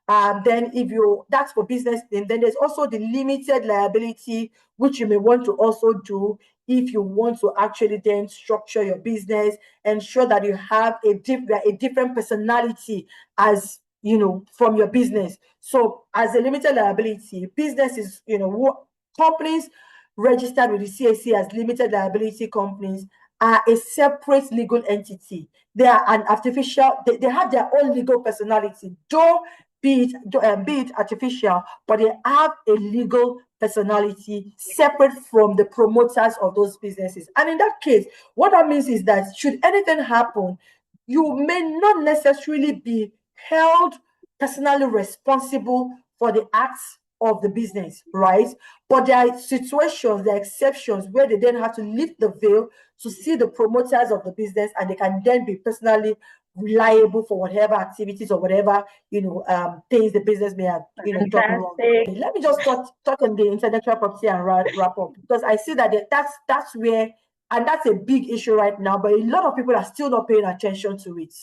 Then if you, that's for business, then there's also the limited liability, which you may want to also do if you want to actually then structure your business, ensure that you have a different personality as, you know, from your business. So as a limited liability, businesses, you know, companies registered with the CAC as limited liability companies are a separate legal entity. They are an artificial, they have their own legal personality, though be it artificial, but they have a legal personality separate from the promoters of those businesses. And in that case, what that means is that should anything happen, you may not necessarily be held personally responsible for the acts of the business, right? But there are situations, there are exceptions where they then have to lift the veil to see the promoters of the business, and they can then be personally reliable for whatever activities or whatever, you know, things the business may have, you know, done wrong. Let me just talk on the intellectual property and wrap up, because I see that that's where, and that's a big issue right now, but a lot of people are still not paying attention to it,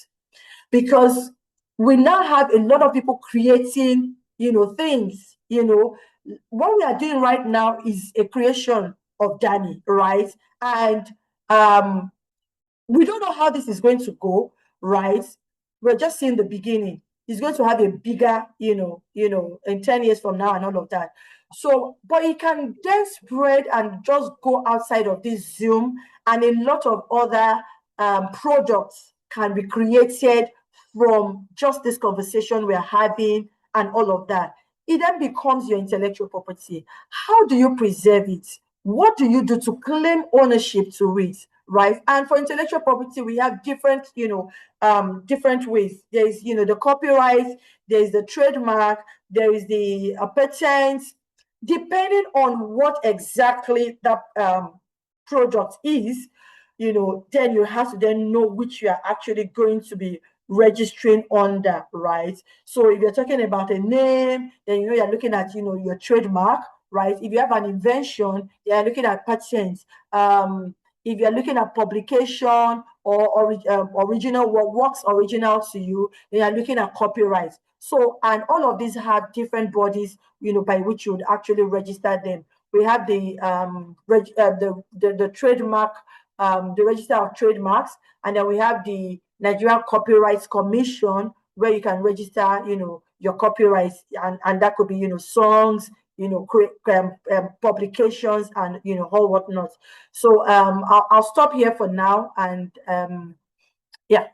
because we now have a lot of people creating, you know, things. You know, what we are doing right now is a creation of Danny, right? And we don't know how this is going to go, right? We're just seeing the beginning. It's going to have a bigger, you know, in 10 years from now and all of that. So, but it can then spread and just go outside of this Zoom, and a lot of other products can be created from just this conversation we're having and all of that. It then becomes your intellectual property. How do you preserve it? What do you do to claim ownership to it, right? And for intellectual property, we have different, you know, different ways. There is, you know, the copyright, there is the trademark, there is the patent. Depending on what exactly that product is, you know, then you have to then know which you are actually going to be registering under, right? So if you're talking about a name, then you know you're looking at, you know, your trademark, right? If you have an invention, you're looking at patents. If you're looking at publication or original works original to you, then you're looking at copyright. So, and all of these have different bodies, you know, by which you would actually register them. We have the trademark, the register of trademarks, and then we have the Nigerian Copyright Commission, where you can register, you know, your copyrights, and that could be, you know, songs, you know, publications, and, you know, all whatnot. So I'll stop here for now, and yeah,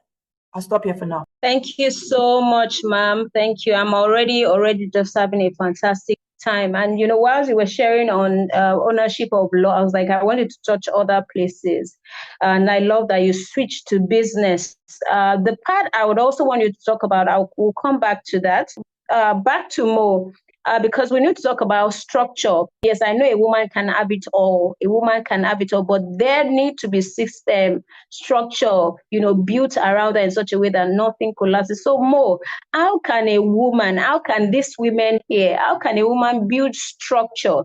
I'll stop here for now. Thank you so much, ma'am. Thank you. I'm already just having a fantastic time. And, you know, while you were sharing on ownership of law, I was like, I wanted to touch other places. And I love that you switched to business. The part I would also want you to talk about, we'll come back to that. Back to Mo. Because we need to talk about structure. Yes, I know a woman can have it all. A woman can have it all, but there need to be system, structure, you know, built around her in such a way that nothing collapses. So Mo, how can these women here, how can a woman build structure,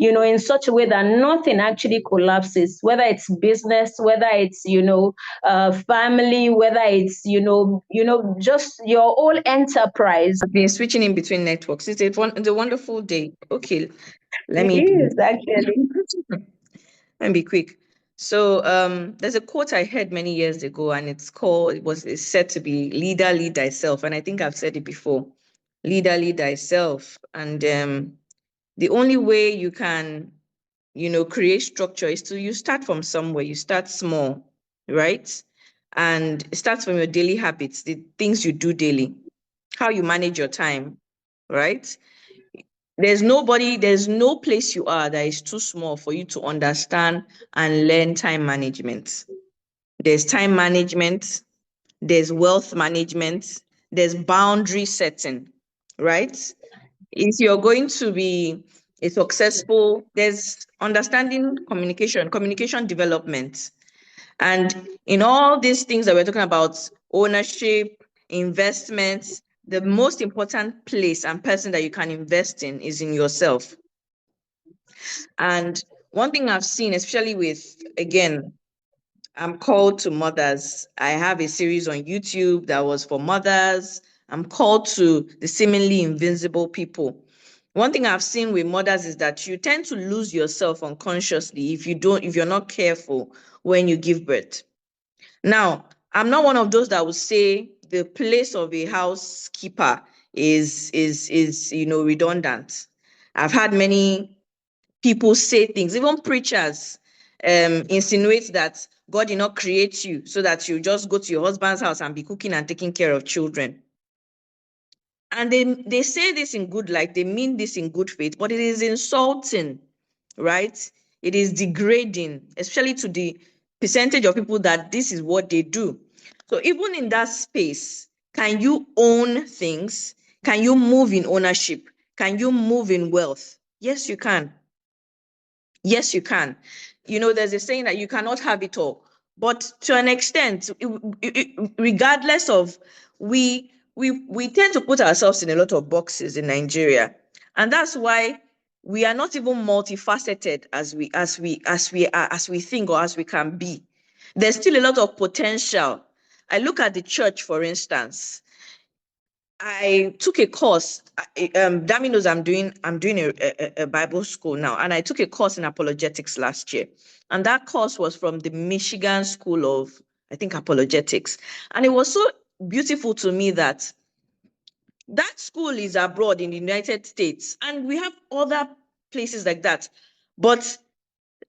you know, in such a way that nothing actually collapses, whether it's business, whether it's, you know, family, whether it's, you know, just your whole enterprise. I've been switching in between networks. It's a wonderful day. Okay, let me be quick. So there's a quote I heard many years ago, and it's said to be leader, lead thyself. And I think I've said it before. Leader, lead thyself. And the only way you can, you know, create structure is you start from somewhere. You start small, right? And it starts from your daily habits, the things you do daily, how you manage your time, right? There's no place you are that is too small for you to understand and learn time management. There's time management, there's wealth management, there's boundary setting, right? If you're going to be successful, there's understanding communication development. And in all these things that we're talking about, ownership, investments, the most important place and person that you can invest in is in yourself. And one thing I've seen, especially with, again, I'm called to mothers. I have a series on YouTube that was for mothers. I'm called to the seemingly invincible people. One thing I've seen with mothers is that you tend to lose yourself unconsciously if you're not careful when you give birth. Now, I'm not one of those that would say the place of a housekeeper is redundant. I've had many people say things, even preachers insinuate that God did not create you so that you just go to your husband's house and be cooking and taking care of children. And they say this in good light, they mean this in good faith, but it is insulting, right? It is degrading, especially to the percentage of people that this is what they do. So even in that space, can you own things? Can you move in ownership? Can you move in wealth? Yes, you can. Yes, you can. There's a saying that you cannot have it all. But to an extent, regardless of, we tend to put ourselves in a lot of boxes in Nigeria. And that's why we are not even multifaceted as we think or as we can be. There's still a lot of potential. I look at the church, for instance. I took a course. Dami knows I'm doing a Bible school now, and I took a course in apologetics last year, and that course was from the Michigan School of, I think, apologetics, and it was so beautiful to me that school is abroad in the United States, and we have other places like that, but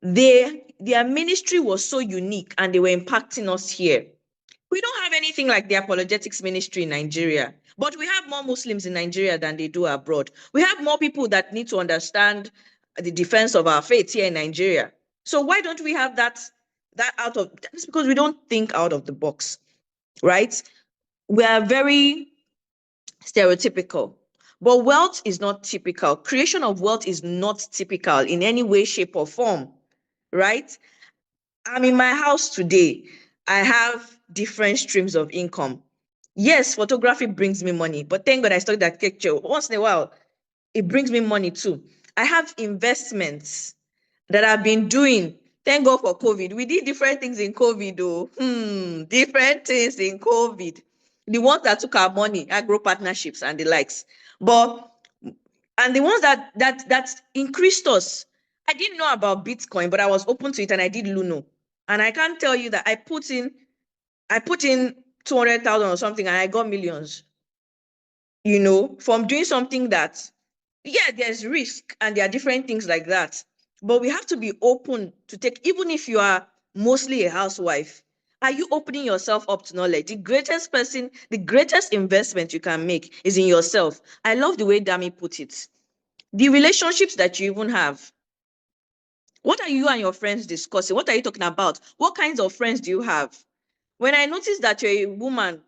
their ministry was so unique, and they were impacting us here. We don't have anything like the apologetics ministry in Nigeria, but we have more Muslims in Nigeria than they do abroad. We have more people that need to understand the defense of our faith here in Nigeria. So why don't we have that out of, that's because we don't think out of the box, right? We are very stereotypical, but wealth is not typical. Creation of wealth is not typical in any way, shape, or form, right? I'm in my house today. I have different streams of income. Yes, photography brings me money, but thank God I studied architecture. Once in a while, it brings me money too. I have investments that I've been doing. Thank God for COVID. We did different things in COVID, though. Different things in COVID. The ones that took our money, agro partnerships and the likes. And the ones that increased us. I didn't know about Bitcoin, but I was open to it and I did Luno. And I can't tell you that I put in 200,000 or something and I got millions, from doing something that, yeah, there's risk and there are different things like that. But we have to be open to take, even if you are mostly a housewife, are you opening yourself up to knowledge? The greatest investment you can make is in yourself. I love the way Dami put it. The relationships that you even have. What are you and your friends discussing? What are you talking about? What kinds of friends do you have? When I notice that you're a woman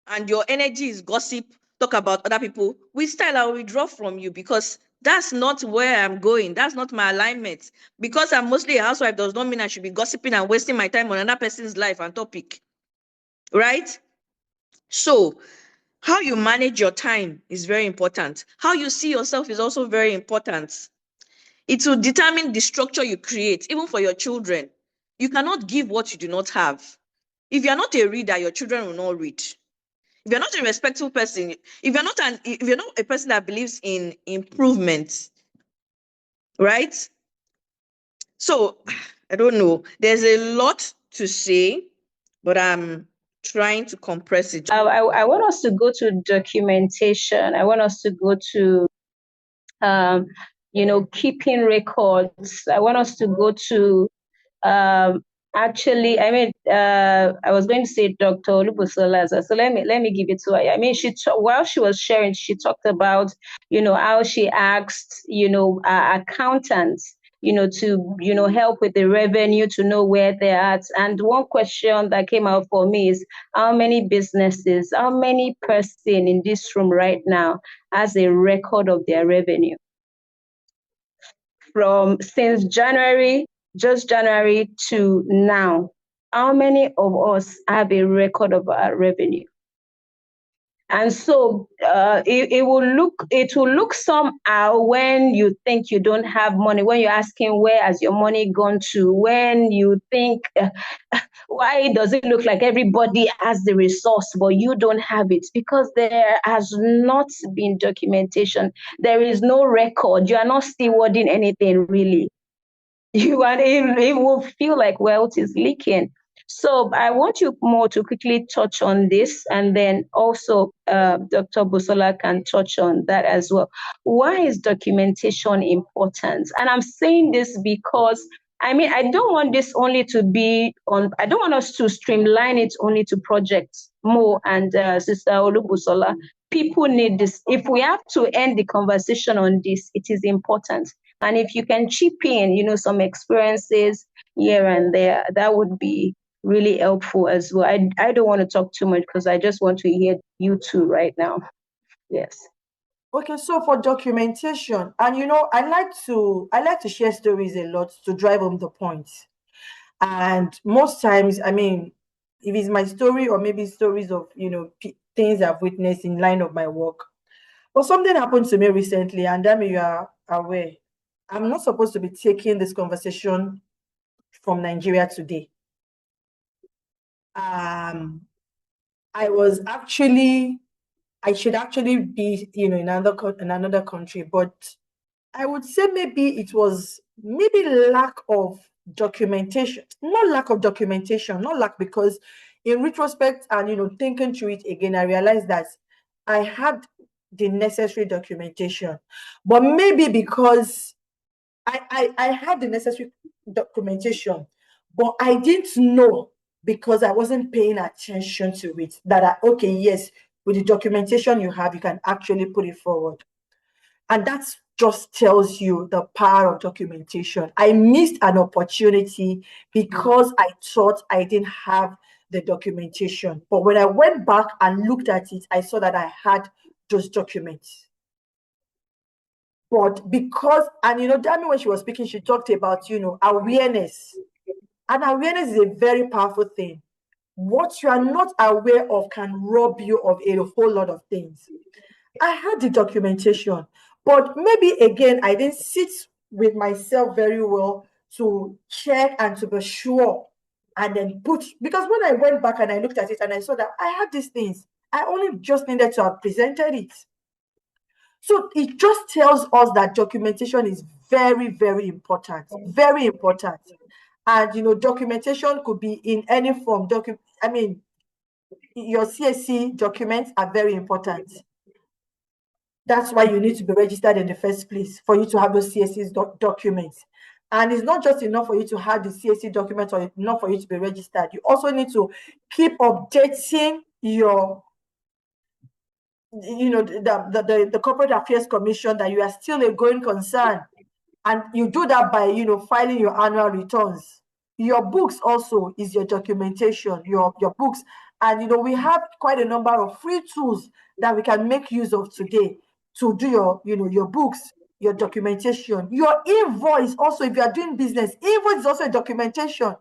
and your energy is gossip, talk about other people, with style, I'll withdraw from you because that's not where I'm going. That's not my alignment. Because I'm mostly a housewife does not mean I should be gossiping and wasting my time on another person's life and topic. Right? So, how you manage your time is very important. How you see yourself is also very important. It will determine the structure you create, even for your children. You cannot give what you do not have. If you're not a reader, your children will not read. If you're not a respectful person, if you're not a person that believes in improvement, right? So I don't know. There's a lot to say, but I'm trying to compress it. I want us to go to documentation. I want us to go to keeping records. I want us to go to actually, I was going to say Dr. Olubusolaza. So let me give it to her. I mean, while she was sharing, she talked about, how she asked, accountants, to, help with the revenue, to know where they're at. And one question that came out for me is how many businesses, how many person in this room right now has a record of their revenue? Since January to now, how many of us have a record of our revenue? And so it will look somehow when you think you don't have money, when you're asking where has your money gone to, when you think why does it look like everybody has the resource but you don't have it? Because there has not been documentation. There is no record. You are not stewarding anything really. It will feel like wealth is leaking. So I want you more to quickly touch on this, and then also Dr. Busola can touch on that as well. Why is documentation important? And I'm saying this because I mean, I don't want this only to be on, I don't want us to streamline it only to projects. Mo and Sister Olubusola, people need this. If we have to end the conversation on this, it is important. And if you can chip in, some experiences here and there, that would be really helpful as well. I don't want to talk too much because I just want to hear you two right now. Yes. Okay, so for documentation, and I like to share stories a lot to drive home the point. And most times, I mean, if it's my story or maybe stories of things I've witnessed in line of my work, or something happened to me recently, and then you are aware, I'm not supposed to be taking this conversation from Nigeria today. I should actually be, in another country, but I would say maybe it was lack of documentation, not lack of documentation, not lack, because in retrospect and thinking through it again, I realized that I had the necessary documentation, but maybe because I had the necessary documentation, but I didn't know, because I wasn't paying attention to it, that okay, yes, with the documentation you have, you can actually put it forward. And that just tells you the power of documentation. I missed an opportunity because I thought I didn't have the documentation. But when I went back and looked at it, I saw that I had those documents. But because, and Dami, when she was speaking, she talked about, awareness. And awareness is a very powerful thing. What you are not aware of can rob you of a whole lot of things. I had the documentation, but maybe again, I didn't sit with myself very well to check and to be sure, and then because when I went back and I looked at it and I saw that I had these things, I only just needed to have presented it. So it just tells us that documentation is very, very important, very important. And documentation could be in any form. I mean, your CSC documents are very important. That's why you need to be registered in the first place, for you to have those CSC documents. And it's not just enough for you to have the CSC document or enough for you to be registered. You also need to keep updating your the Corporate Affairs Commission that you are still a going concern, and you do that by filing your annual returns. Your books also is your documentation, your books. And we have quite a number of free tools that we can make use of today to do your books, your documentation, your invoice. Also, if you are doing business, invoice is also a documentation.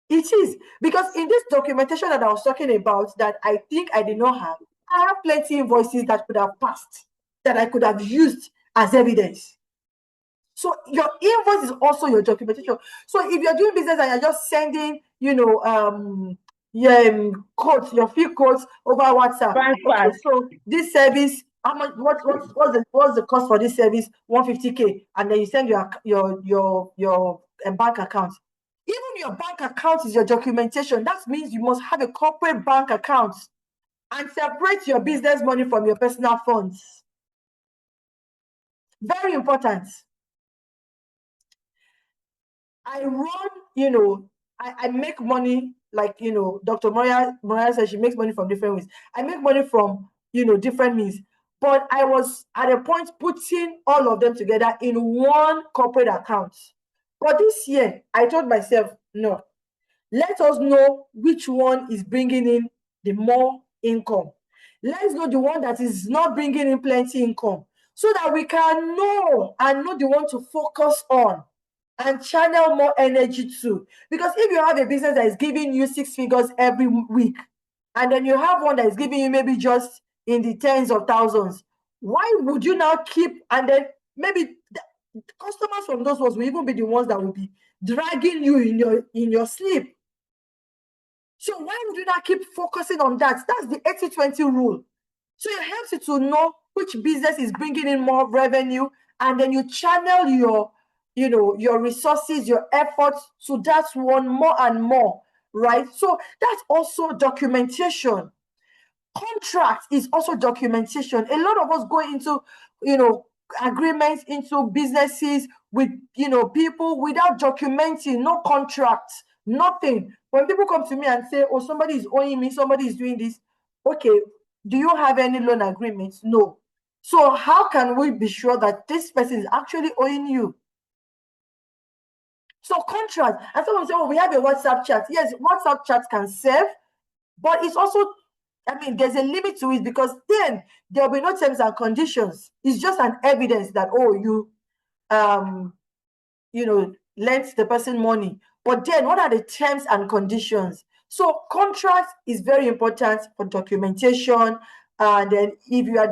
It is, because in this documentation that I was talking about, that I think I did not have, I have plenty of invoices that could have passed, that I could have used as evidence. So your invoice is also your documentation. So if you're doing business and you're just sending, your quotes, your fee quotes over WhatsApp. Okay, so this service, how much? What's the cost for this service? 150K, and then you send your bank account. Even your bank account is your documentation. That means you must have a corporate bank account and separate your business money from your personal funds. Very important. I run, I make money, like, Dr. Moria says she makes money from different ways. I make money from, different means. But I was at a point putting all of them together in one corporate account. But this year, I told myself, no, let us know which one is bringing in the more income. Let's know the one that is not bringing in plenty income, so that we can know and know the one to focus on and channel more energy to. Because if you have a business that is giving you 6 figures every week, and then you have one that is giving you maybe just in the tens of thousands, why would you now keep, and then maybe the customers from those ones will even be the ones that will be dragging you in your sleep. So why would you not keep focusing on that? That's the 80-20 rule. So it helps you to know which business is bringing in more revenue, and then you channel your resources, your efforts to that one more and more, right? So that's also documentation. Contract is also documentation. A lot of us go into, agreements, into businesses with, people without documenting, no contract, nothing. When people come to me and say, oh, somebody is owing me, somebody is doing this, okay, do you have any loan agreements? No. So how can we be sure that this person is actually owing you? So contract, and someone say, oh, we have a WhatsApp chat. Yes, WhatsApp chat can serve, but it's also, there's a limit to it, because then there'll be no terms and conditions. It's just an evidence that, oh, you lent the person money. But then what are the terms and conditions? So contract is very important for documentation. And then if you're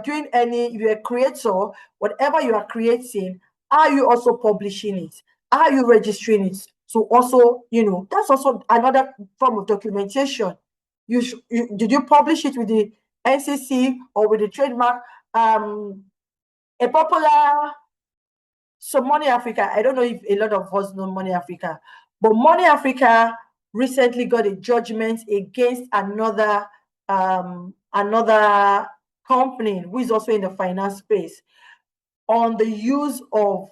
a creator, whatever you are creating, are you also publishing it? Are you registering it? So also, that's also another form of documentation. Did you publish it with the NCC or with the trademark? A popular, so Money Africa, I don't know if a lot of us know Money Africa, but Money Africa recently got a judgment against another company who is also in the finance space on the use of,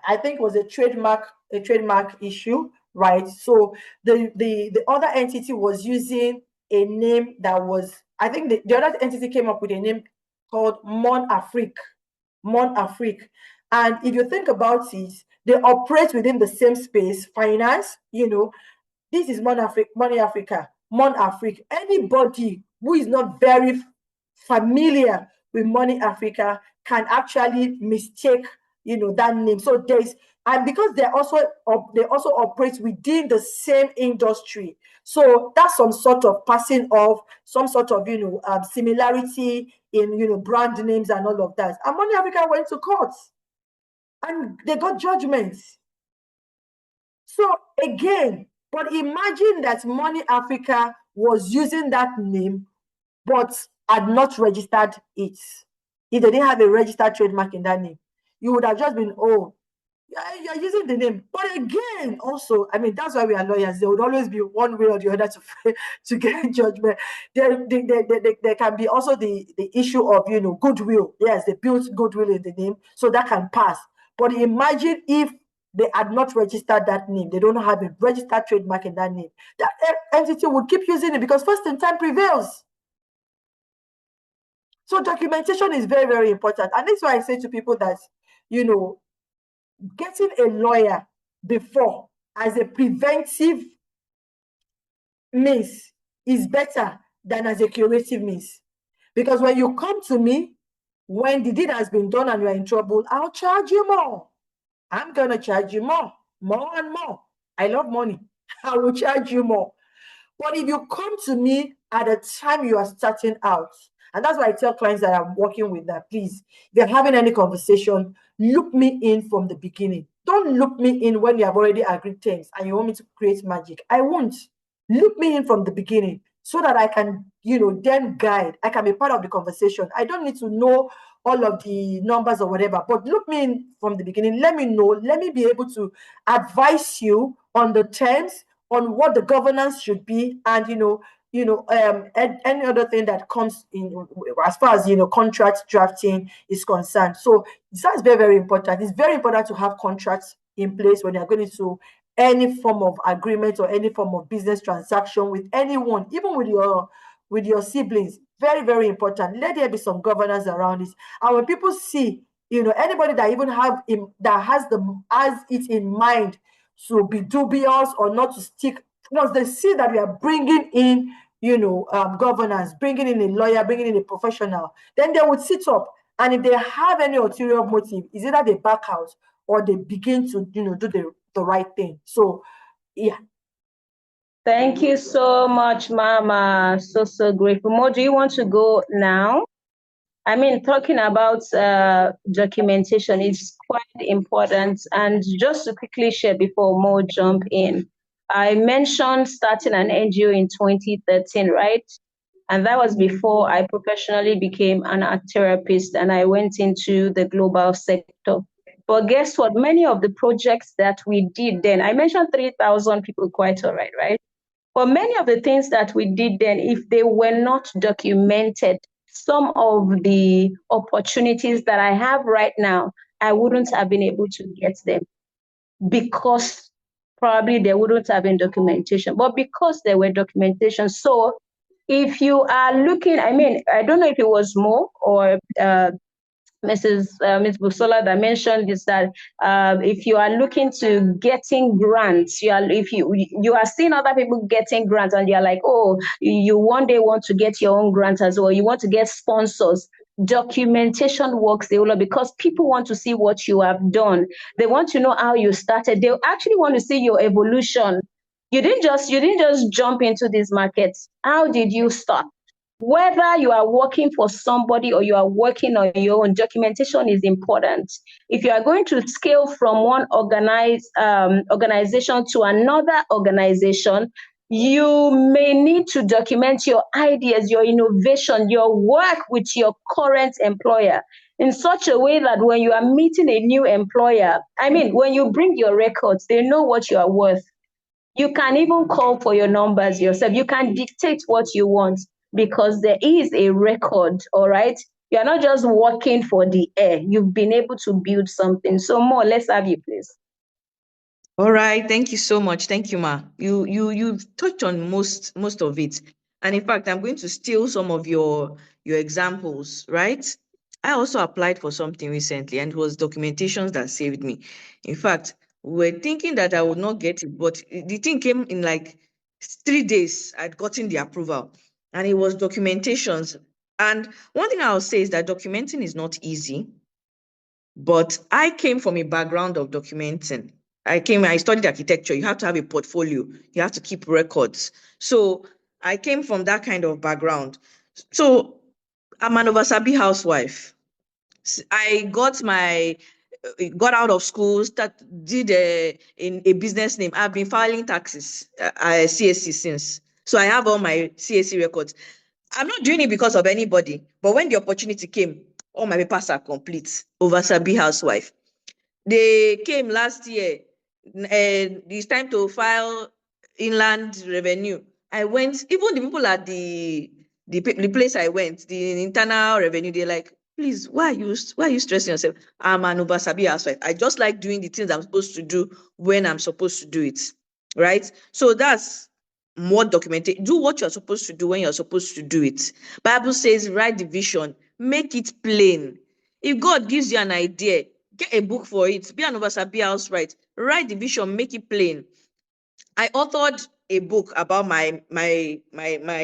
I think it was a trademark issue, right? So the other entity was using a name that was, I think the other entity came up with a name called Mon Afrique. And if you think about it, they operate within the same space, finance, this is Money Africa, Mon Afrique. Anybody who is not very familiar with Money Africa can actually mistake, that name. So and because they also operate within the same industry, so that's some sort of passing of some sort of similarity in brand names and all of that. And Money Africa went to court and they got judgments. So again, but imagine that Money Africa was using that name but had not registered it. If they didn't have a registered trademark in that name, you would have just been, oh, you're using the name. But again, also, that's why we are lawyers. There would always be one way or the other to get judgment. There can be also the issue of, goodwill. Yes, they built goodwill in the name, so that can pass. But imagine if they had not registered that name. They don't have a registered trademark in that name. That entity would keep using it because first in time prevails. So documentation is very, very important. And that's why I say to people that, getting a lawyer before as a preventive means is better than as a curative means. Because when you come to me, when the deed has been done and you're in trouble, I'll charge you more. I'm going to charge you more and more. I love money. I will charge you more. But if you come to me at the time you are starting out, and that's why I tell clients that I'm working with that, please, if you're having any conversation, look me in from the beginning. Don't look me in when you have already agreed terms and you want me to create magic. I won't. Look me in from the beginning so that I can, then guide. I can be part of the conversation. I don't need to know all of the numbers or whatever, but look me in from the beginning. Let me know. Let me be able to advise you on the terms, on what the governance should be, and any other thing that comes in as far as contract drafting is concerned. So that's very, very important. It's very important to have contracts in place when you're going into any form of agreement or any form of business transaction with anyone, even with your siblings. Very, very important. Let there be some governance around it. And when people see, anybody that even has it in mind to be dubious or not to stick, once they see that we are bringing in, governance, bringing in a lawyer, bringing in a professional, then they would sit up. And if they have any ulterior motive, is either they back out or they begin to, do the right thing. So, yeah. Thank you so much, Mama. So grateful. Mo, do you want to go now? I mean, talking about documentation is quite important. And just to quickly share before Mo jump in, I mentioned starting an NGO in 2013, right? And that was before I professionally became an art therapist and I went into the global sector. But guess what? Many of the projects that we did then, I mentioned 3,000 people, quite all right, right? But many of the things that we did then, if they were not documented, some of the opportunities that I have right now, I wouldn't have been able to get them because probably there wouldn't have been documentation, but because there were documentation. So if you are looking, I mean, I don't know if it was Mo or Ms. Busola that mentioned is that if you are looking to getting grants, if you are seeing other people getting grants and you're like, oh, you one day want to get your own grant as well, you want to get sponsors. Documentation works a lot because people want to see what you have done. They want to know how you started. They actually want to see your evolution. You didn't just jump into these markets. How did you start? Whether you are working for somebody or you are working on your own, documentation is important. If you are going to scale from one organization to another organization, you may need to document your ideas, your innovation, your work with your current employer in such a way that when you are meeting a new employer, I mean, when you bring your records, they know what you are worth. You can even call for your numbers yourself. You can dictate what you want because there is a record, all right? You're not just working for the air. You've been able to build something. So more, let's have you, please. All right, thank you so much. Thank you, Ma. You've touched on most of it. And in fact, I'm going to steal some of your examples, right? I also applied for something recently and it was documentations that saved me. In fact, we were thinking that I would not get it, but the thing came in like 3 days. I'd gotten the approval and it was documentations. And one thing I'll say is that documenting is not easy, but I came from a background of documenting. I studied architecture. You have to have a portfolio. You have to keep records. So I came from that kind of background. So I'm an Obasabi housewife. I got out of school, did in a business name. I've been filing taxes, CSC since. So I have all my CSC records. I'm not doing it because of anybody, but when the opportunity came, all my papers are complete. Obasabi housewife. They came last year, and it's time to file inland revenue. I went, even the people at the place I went, the internal revenue, they're like, please, why are you stressing yourself? I'm an Obasabi housewife. I just like doing the things I'm supposed to do when I'm supposed to do it, right? So that's more documented. Do what you're supposed to do when you're supposed to do it. Bible says, write the vision, make it plain. If God gives you an idea, get a book for it. Be an Obasabi housewife. Write the vision, make it plain. I authored a book about my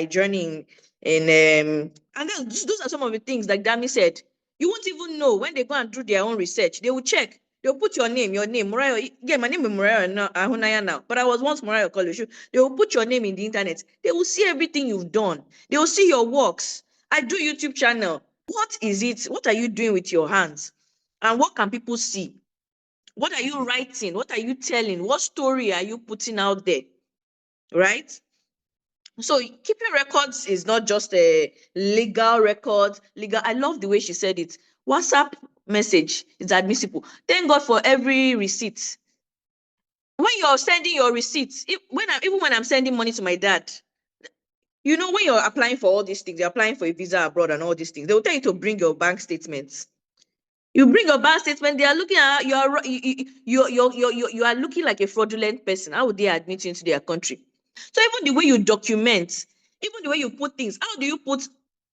journey in and then those are some of the things like Dami said. You won't even know when they go and do their own research. They will check. They'll put your name, Murayo. Yeah, my name is Murayo Ahunaya now, but I was once Murayo College. They will put your name in the internet. They will see everything you've done. They will see your works. I do YouTube channel. What is it? What are you doing with your hands? And what can people see? What are you writing? What are you telling? What story are you putting out there? Right? So keeping records is not just a legal record. I love the way she said it. WhatsApp message is admissible. Thank God for every receipt. When you're sending your receipts, even when I'm sending money to my dad, you know, when you're applying for all these things, you're applying for a visa abroad and all these things, they will tell you to bring your bank statements. You bring your bank statement, they are looking at you are looking like a fraudulent person. How would they admit you into their country? So even the way you document, even the way you put things, how do you put?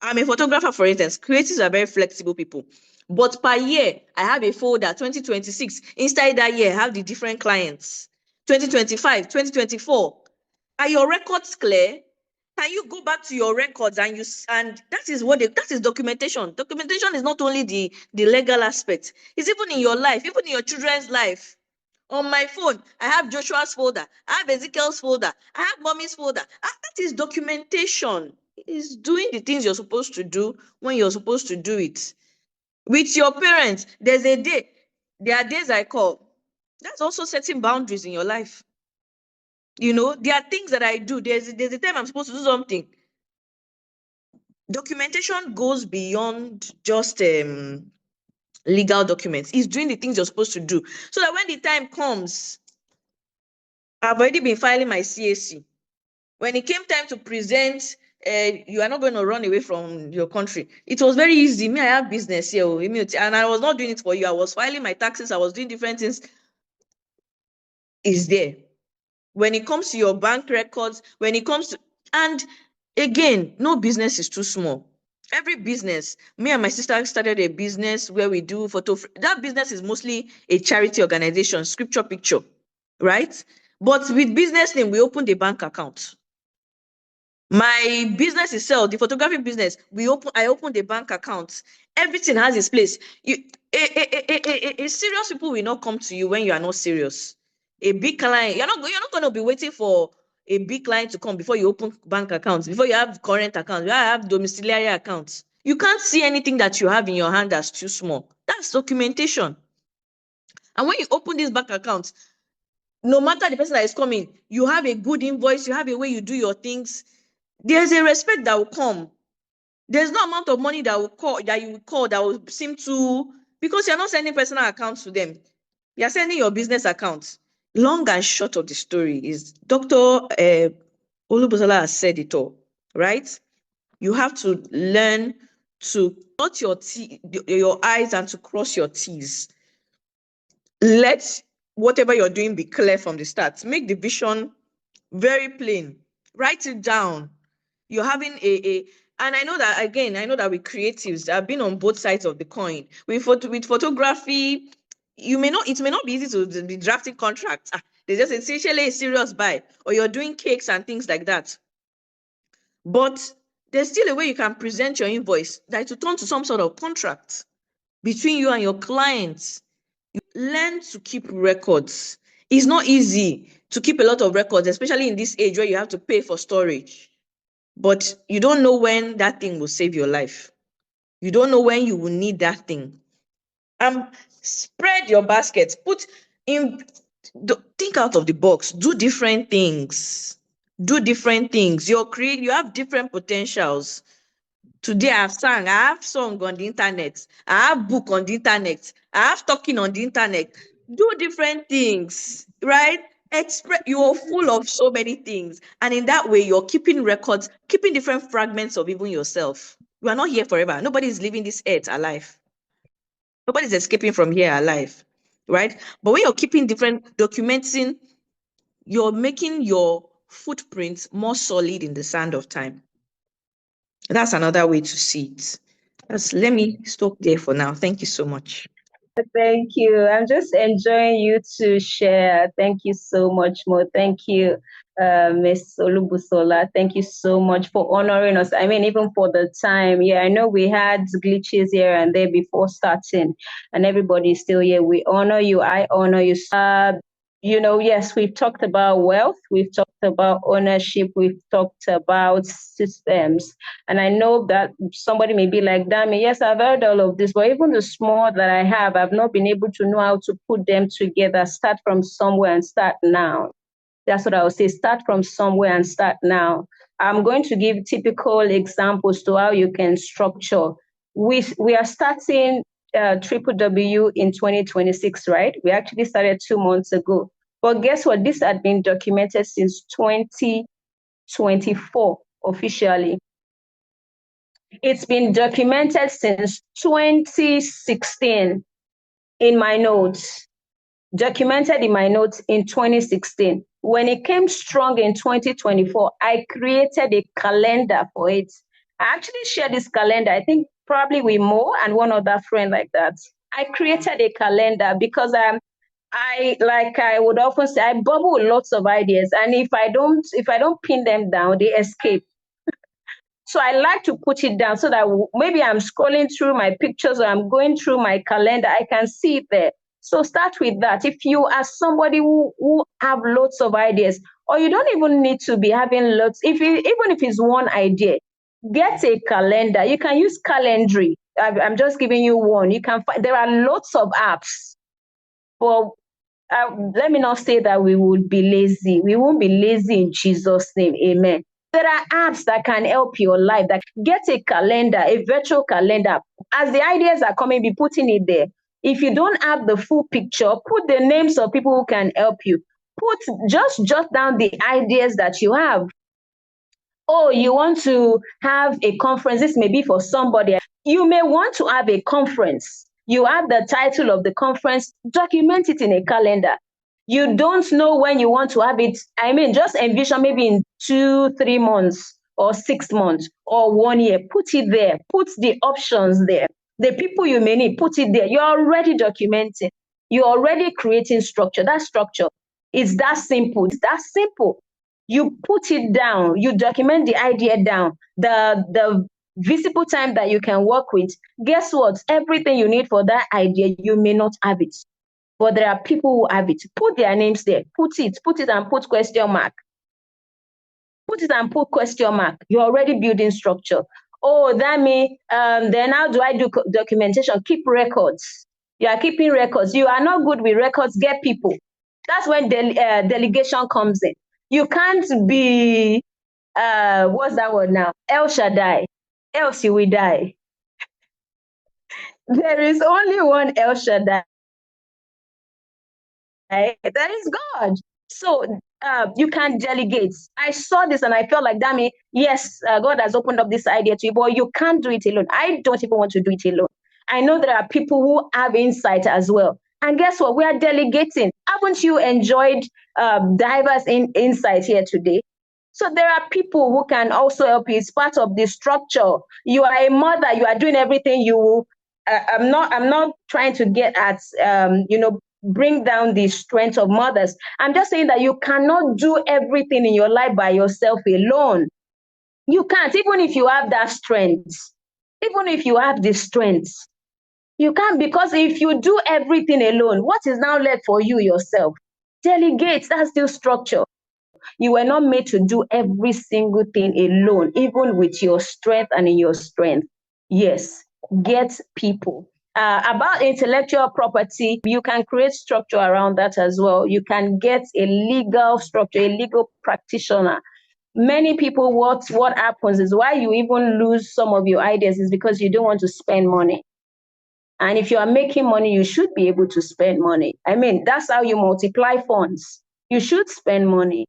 I'm a photographer, for instance. Creatives are very flexible people. But per year, I have a folder, 2026. Inside that year, I have the different clients. 2025, 2024. Are your records clear? Can you go back to your records and that is documentation. Documentation is not only the legal aspect, it's even in your life, even in your children's life. On my phone, I have Joshua's folder, I have Ezekiel's folder, I have mommy's folder. That is documentation. It is doing the things you're supposed to do when you're supposed to do it. With your parents, there's a day. There are days I call. That's also setting boundaries in your life. You know, there are things that I do. There's a time I'm supposed to do something. Documentation goes beyond just legal documents. It's doing the things you're supposed to do. So that when the time comes, I've already been filing my CAC. When it came time to present, you are not going to run away from your country. It was very easy. Me, I have business here, and I was not doing it for you. I was filing my taxes. I was doing different things. It's there. When it comes to your bank records, when it comes to, and again, no business is too small. Every business, me and my sister started a business where we do photo. That business is mostly a charity organization, Scripture Picture, right? But with business name, we opened a bank account. My business itself, the photography business, I opened a bank account. Everything has its place. Serious people will not come to you when you are not serious. A big client, you're not going to be waiting for a big client to come before you open bank accounts, before you have current accounts, you have domiciliary accounts. You can't see anything that you have in your hand that's too small. That's documentation. And when you open this bank account, no matter the person that is coming, you have a good invoice, you have a way you do your things. There's a respect that will come. There's no amount of money that you will call that will seem to, because you're not sending personal accounts to them. You're sending your business accounts. Long and short of the story is Dr. Olubusola has said it all, right? You have to learn to dot your I's and to cross your T's. Let whatever you're doing be clear from the start. Make the vision very plain. Write it down. You're having and I know that, again, I know that with creatives, I've been on both sides of the coin. With photography, it may not be easy to be drafting contracts. There's just essentially a serious buy, or you're doing cakes and things like that. But there's still a way you can present your invoice that to turn to some sort of contract between you and your clients. You learn to keep records. It's not easy to keep a lot of records, especially in this age where you have to pay for storage. But you don't know when that thing will save your life. You don't know when you will need that thing. Spread your baskets. Think out of the box. Do different things. Do different things. You have different potentials. Today I've sang. I have song on the internet. I have book on the internet. I have talking on the internet. Do different things, right? You're full of so many things. And in that way, you're keeping records, keeping different fragments of even yourself. You are not here forever. Nobody is leaving this earth alive. Nobody's escaping from here alive, right? But when you're keeping different, documenting, you're making your footprints more solid in the sand of time. That's another way to see it. Let me stop there for now. Thank you so much. Thank you. I'm just enjoying you to share. Thank you so much, Mo. Thank you, Miss Olubusola. Thank you so much for honoring us. I mean, even for the time. Yeah, I know we had glitches here and there before starting, and everybody's still here. We honor you. I honor you. Yes, we've talked about wealth, we've talked about ownership, we've talked about systems. And I know that somebody may be like, Dami, yes, I've heard all of this, but even the small that I have, I've not been able to know how to put them together, start from somewhere and start now. That's what I would say, start from somewhere and start now. I'm going to give typical examples to how you can structure. We are starting Triple W in 2026, right? We actually started 2 months ago. But guess what? This had been documented since 2024 officially. It's been documented since 2016 in my notes. Documented in my notes in 2016. When it came strong in 2024, I created a calendar for it. I actually shared this calendar, I think probably with Mo and one other friend like that. I created a calendar because I would often say, I bubble lots of ideas, and if I don't pin them down, they escape. So I like to put it down so that maybe I'm scrolling through my pictures or I'm going through my calendar, I can see it there. So start with that. If you are somebody who have lots of ideas, or you don't even need to be having lots, even if it's one idea, get a calendar. You can use Calendly. I'm just giving you one. You can find, there are lots of apps. But let me not say that we would be lazy. We won't be lazy in Jesus' name. Amen. There are apps that can help your life. That get a calendar, a virtual calendar. As the ideas are coming, be putting it there. If you don't have the full picture, put the names of people who can help you. Just jot down the ideas that you have. Oh, you want to have a conference. This may be for somebody. You may want to have a conference. You have the title of the conference, document it in a calendar. You don't know when you want to have it. I mean, just envision maybe in 2-3 months or 6 months or 1 year. Put it there. Put the options there. The people you may need, put it there. You're already documenting. You're already creating structure. That structure is that simple. It's that simple. You put it down. You document the idea down. The visible time that you can work with. Guess what? Everything you need for that idea, you may not have it. But there are people who have it. Put their names there. Put it and put question mark. Put it and put question mark. You're already building structure. Oh, that means then how do I do documentation? Keep records. You are keeping records. You are not good with records. Get people. That's when delegation comes in. You can't be what's that word now? El Shaddai. Else you will die. There is only one El Shaddai. That is God. So you can delegate. I saw this and I felt like, damn it, yes, God has opened up this idea to you, but you can't do it alone. I don't even want to do it alone. I know there are people who have insight as well. And guess what? We are delegating. Haven't you enjoyed diverse insights here today? So there are people who can also help you. It's part of the structure. You are a mother. You are doing everything you. I'm not trying to get at bring down the strength of mothers. I'm just saying that you cannot do everything in your life by yourself alone. You can't, even if you have that strength, even if you have the strength, you can't, because if you do everything alone, what is now left for you yourself? Delegate, that's still structure. You were not made to do every single thing alone, even with your strength and in your strength. Yes, get people. About intellectual property, you can create structure around that as well. You can get a legal structure, a legal practitioner. Many people, what happens is why you even lose some of your ideas is because you don't want to spend money. And if you are making money, you should be able to spend money. I mean, that's how you multiply funds. You should spend money.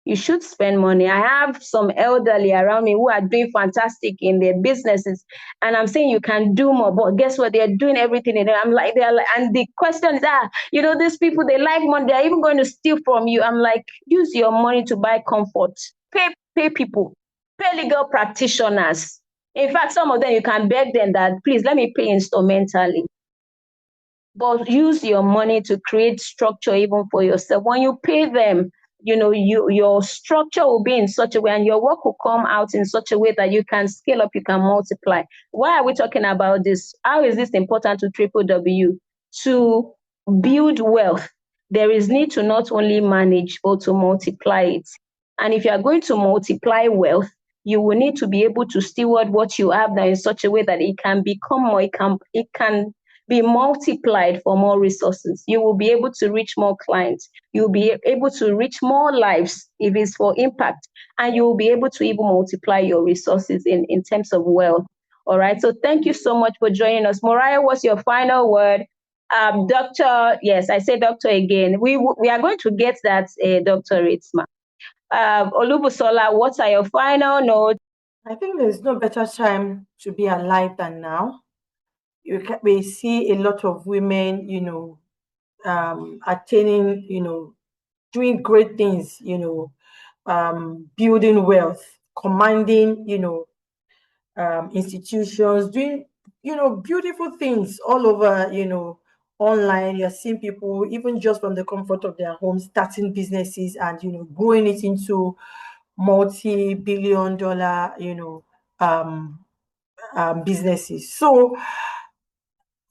You should spend money. I have some elderly around me who are doing fantastic in their businesses. And I'm saying you can do more, but guess what? They're doing everything. And I'm like, and the question is, these people, they like money. They're even going to steal from you. I'm like, use your money to buy comfort. Pay people. Pay legal practitioners. In fact, some of them, you can beg them that, please, let me pay instrumentally. But use your money to create structure even for yourself. When you pay them, your structure will be in such a way and your work will come out in such a way that you can scale up, you can multiply. Why are we talking about this? How is this important to Triple W? To build wealth, there is need to not only manage, but to multiply it. And if you are going to multiply wealth, you will need to be able to steward what you have now in such a way that it can become more, it can be multiplied for more resources. You will be able to reach more clients. You'll be able to reach more lives if it's for impact. And you will be able to even multiply your resources in terms of wealth. All right. So thank you so much for joining us. Moriah, what's your final word? Doctor, yes, I say doctor again. We are going to get that Dr. Ritzma. Olubusola, what are your final notes? I think there's no better time to be alive than now. We see a lot of women, attaining, doing great things, building wealth, commanding, institutions, doing, beautiful things all over, online. You're seeing people, even just from the comfort of their homes, starting businesses and, growing it into multi-billion-dollar, businesses. So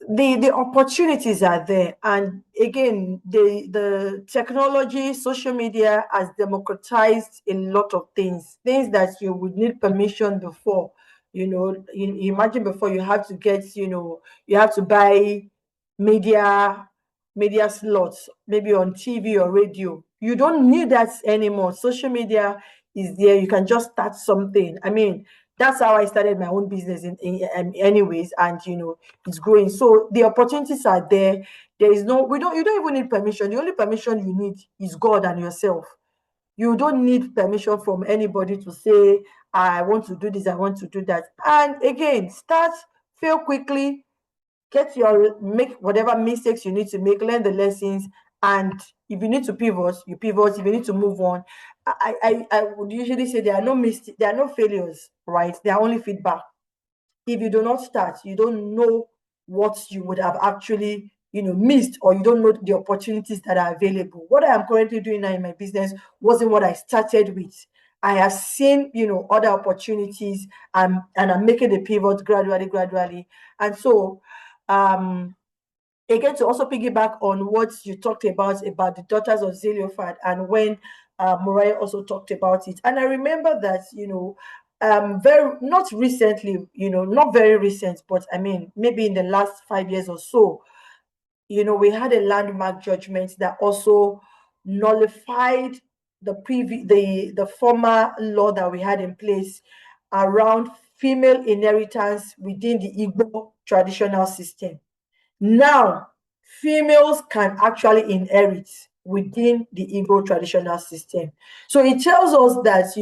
the opportunities are there, and again, the technology, social media has democratized a lot of things that you would need permission before. You imagine before you have to get, you have to buy media media slots, maybe on TV or radio. You don't need that anymore. Social media is there. You can just start something. I mean, that's how I started my own business anyways, and it's growing. So the opportunities are there. There is no, we don't, you don't even need permission. The only permission you need is God and yourself. You don't need permission from anybody to say, I want to do this, I want to do that. And again, start, fail quickly, make whatever mistakes you need to make, learn the lessons, and if you need to pivot, you pivot. If you need to move on, I would usually say there are no mistakes, there are no failures, right? There are only feedback. If you do not start, you don't know what you would have actually missed, or you don't know the opportunities that are available. What I am currently doing now in my business wasn't what I started with. I have seen other opportunities, and I'm making the pivot gradually. And so again, to also piggyback on what you talked about the daughters of Zelophehad, and when Moriah also talked about it. And I remember that, very not recently, not very recent, but I mean, maybe in the last 5 years or so, we had a landmark judgment that also nullified the former law that we had in place around female inheritance within the Igbo traditional system. Now, females can actually inherit within the Igbo traditional system. So it tells us that,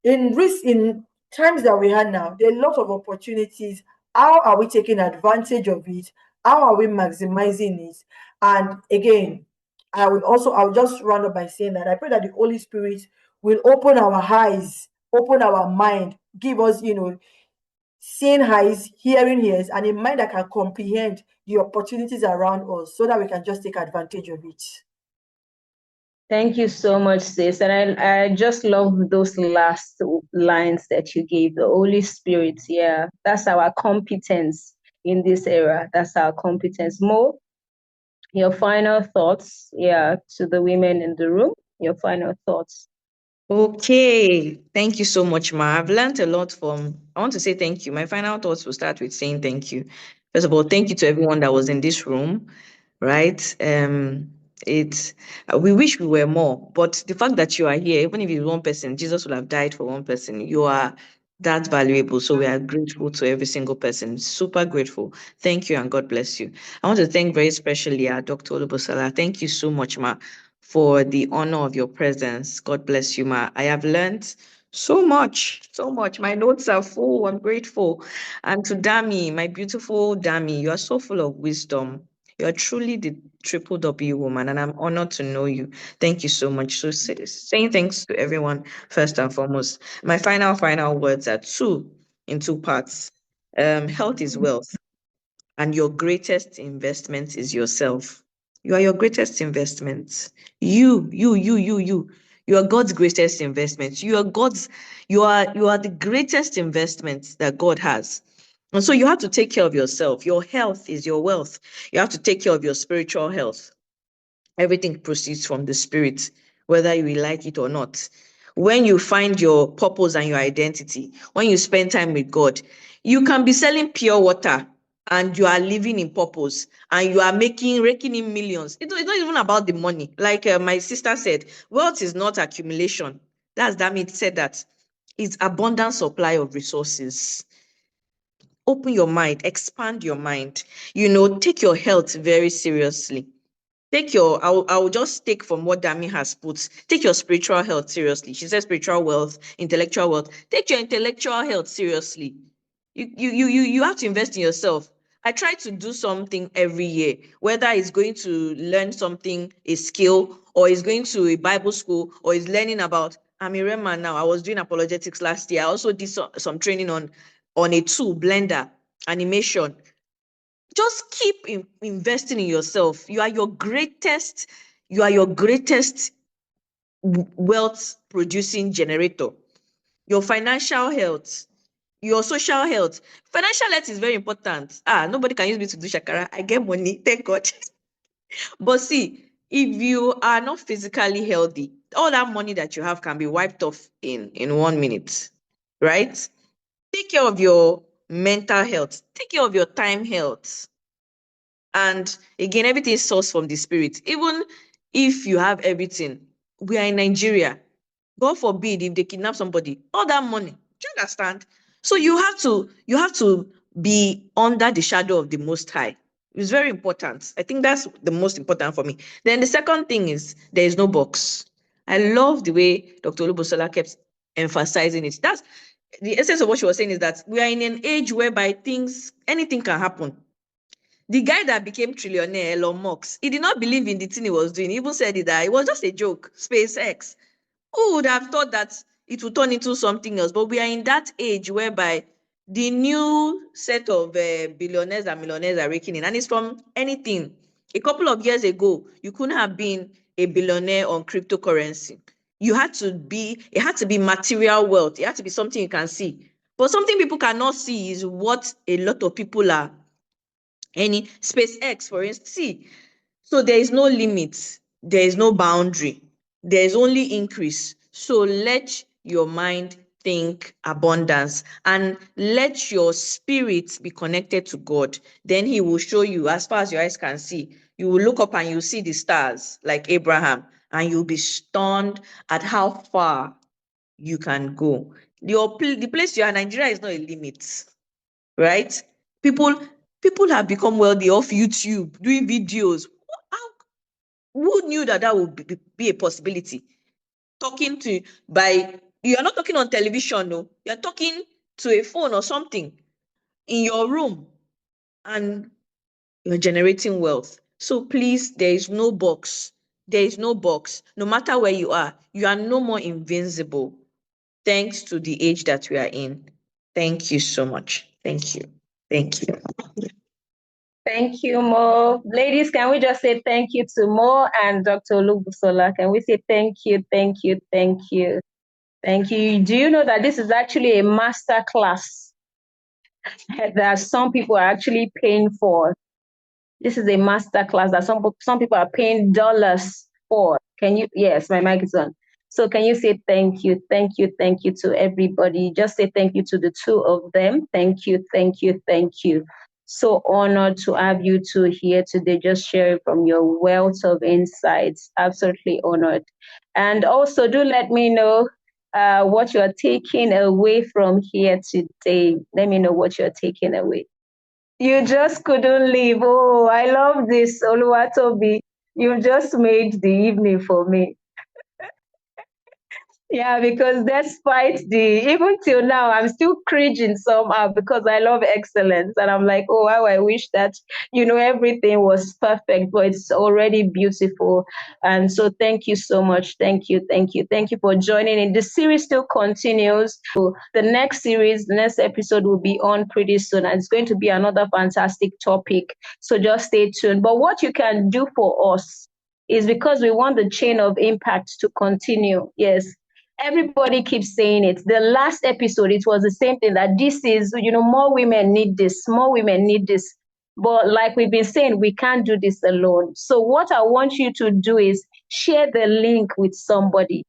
in times that we have now, there are a lot of opportunities. How are we taking advantage of it? How are we maximizing it? And again, I'll just run up by saying that I pray that the Holy Spirit will open our eyes, open our mind, give us, seeing eyes, hearing ears, and a mind that can comprehend the opportunities around us, so that we can just take advantage of it. Thank you so much, sis. And I just love those last lines that you gave. The Holy Spirit, yeah, that's our competence in this era. That's our competence. Mo, your final thoughts, yeah, to the women in the room, your final thoughts. Okay, thank you so much, Ma. I've learned a lot from. I want to say thank you. My final thoughts will start with saying thank you. First of all, thank you to everyone that was in this room, right? It's we wish we were more, but the fact that you are here, even if it's one person, Jesus will have died for one person. You are that valuable, so we are grateful to every single person. Super grateful. Thank you, and God bless you. I want to thank very specially Dr. Olubosala. Thank you so much, Ma, for the honor of your presence. God bless you, Ma. I have learned so much, so much. My notes are full. I'm grateful. And to Dami, my beautiful Dami, you are so full of wisdom. You are truly the triple W woman, and I'm honored to know you. Thank you so much. So saying thanks to everyone first and foremost. My final words are in two parts. Health is wealth, and your greatest investment is yourself. You are your greatest investment. You. You are God's greatest investment. You are the greatest investment that God has. And so you have to take care of yourself. Your health is your wealth. You have to take care of your spiritual health. Everything proceeds from the spirit, whether you like it or not. When you find your purpose and your identity, when you spend time with God, you can be selling pure water and you are living in purpose and you are raking in millions. It's not even about the money. Like my sister said, wealth is not accumulation. That's Damit said that. It's abundant supply of resources. Open your mind, expand your mind, take your health very seriously. I'll just take from what Dami has put. Take your spiritual health seriously. She says spiritual wealth, intellectual wealth. Take your intellectual health seriously. You have to invest in yourself. I try to do something every year, whether it's going to learn something, a skill, or it's going to a Bible school, or it's learning about. I'm a Rema now. I was doing apologetics last year. I also did some training on a tool, Blender, animation. Just keep investing in yourself. You are your greatest wealth producing generator. Your financial health, your social health. Financial health is very important. Nobody can use me to do shakara. I get money, thank God. But see, if you are not physically healthy, all that money that you have can be wiped off in 1 minute, right? Take care of your mental health. Take care of your time health. And again, everything is sourced from the spirit. Even if you have everything, we are in Nigeria. God forbid if they kidnap somebody, all that money. Do you understand? So you have to be under the shadow of the Most High. It's very important. I think that's the most important for me. Then the second thing is there is no box. I love the way Dr. Olubusola kept emphasizing it. That's the essence of what she was saying, is that we are in an age whereby anything can happen. The guy that became trillionaire, Elon Musk, he did not believe in the thing he was doing. He even said it, that it was just a joke, SpaceX. Who would have thought that it would turn into something else? But we are in that age whereby the new set of billionaires and millionaires are raking in, and it's from anything. A couple of years ago, you couldn't have been a billionaire on cryptocurrency. It had to be material wealth. It had to be something you can see. But something people cannot see is what a lot of people are. Any SpaceX, for instance, see, so there is no limit, there is no boundary, there is only increase. So let your mind think abundance and let your spirit be connected to God. Then He will show you as far as your eyes can see. You will look up and you'll see the stars like Abraham, and you'll be stunned at how far you can go. The place you are, Nigeria, is not a limit, right? People have become wealthy off YouTube doing videos. How, who knew that would be a possibility? You are not talking on television, no. You are talking to a phone or something in your room, and you're generating wealth. So please, there is no box. There is no box. No matter where you are no more invincible, thanks to the age that we are in. Thank you so much. Thank you. Thank you. Thank you, Mo. Ladies, can we just say thank you to Mo and Dr. Olubusola? Can we say thank you, thank you, thank you, thank you? Do you know that this is actually a master class that some people are actually paying for? This is a master class that some people are paying dollars for. Can you? Yes, my mic is on. So can you say thank you, thank you, thank you to everybody? Just say thank you to the two of them. Thank you, thank you, thank you. So honored to have you two here today, just sharing from your wealth of insights. Absolutely honored. And also do let me know what you're taking away from here today. Let me know what you're taking away. You just couldn't leave. Oh, I love this, Oluwatobi. You just made the evening for me. Yeah, because despite even till now, I'm still cringing somehow because I love excellence. And I'm like, oh, how I wish that, everything was perfect, but it's already beautiful. And so thank you so much. Thank you. Thank you. Thank you for joining in. The series still continues. So the next episode will be on pretty soon. And it's going to be another fantastic topic. So just stay tuned. But what you can do for us is, because we want the chain of impact to continue. Yes. Everybody keeps saying it. The last episode, it was the same thing, that this is, more women need this, more women need this. But like we've been saying, we can't do this alone. So what I want you to do is share the link with somebody.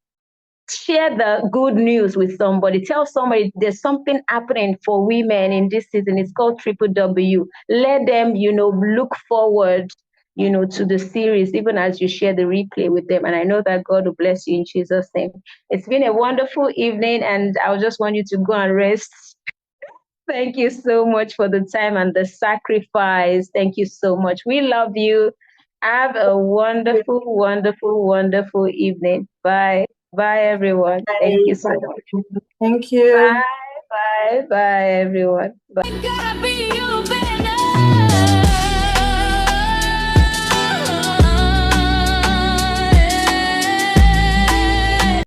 Share the good news with somebody. Tell somebody there's something happening for women in this season. It's called Triple W. Let them, look forward to the series, even as you share the replay with them. And I know that God will bless you in Jesus' name. It's been a wonderful evening, and I just want you to go and rest. Thank you so much for the time and the sacrifice. Thank you so much. We love you. Have a wonderful, wonderful, wonderful evening. Bye. Bye, everyone. Thank you so much. Thank you. Bye, bye, bye, everyone. Bye.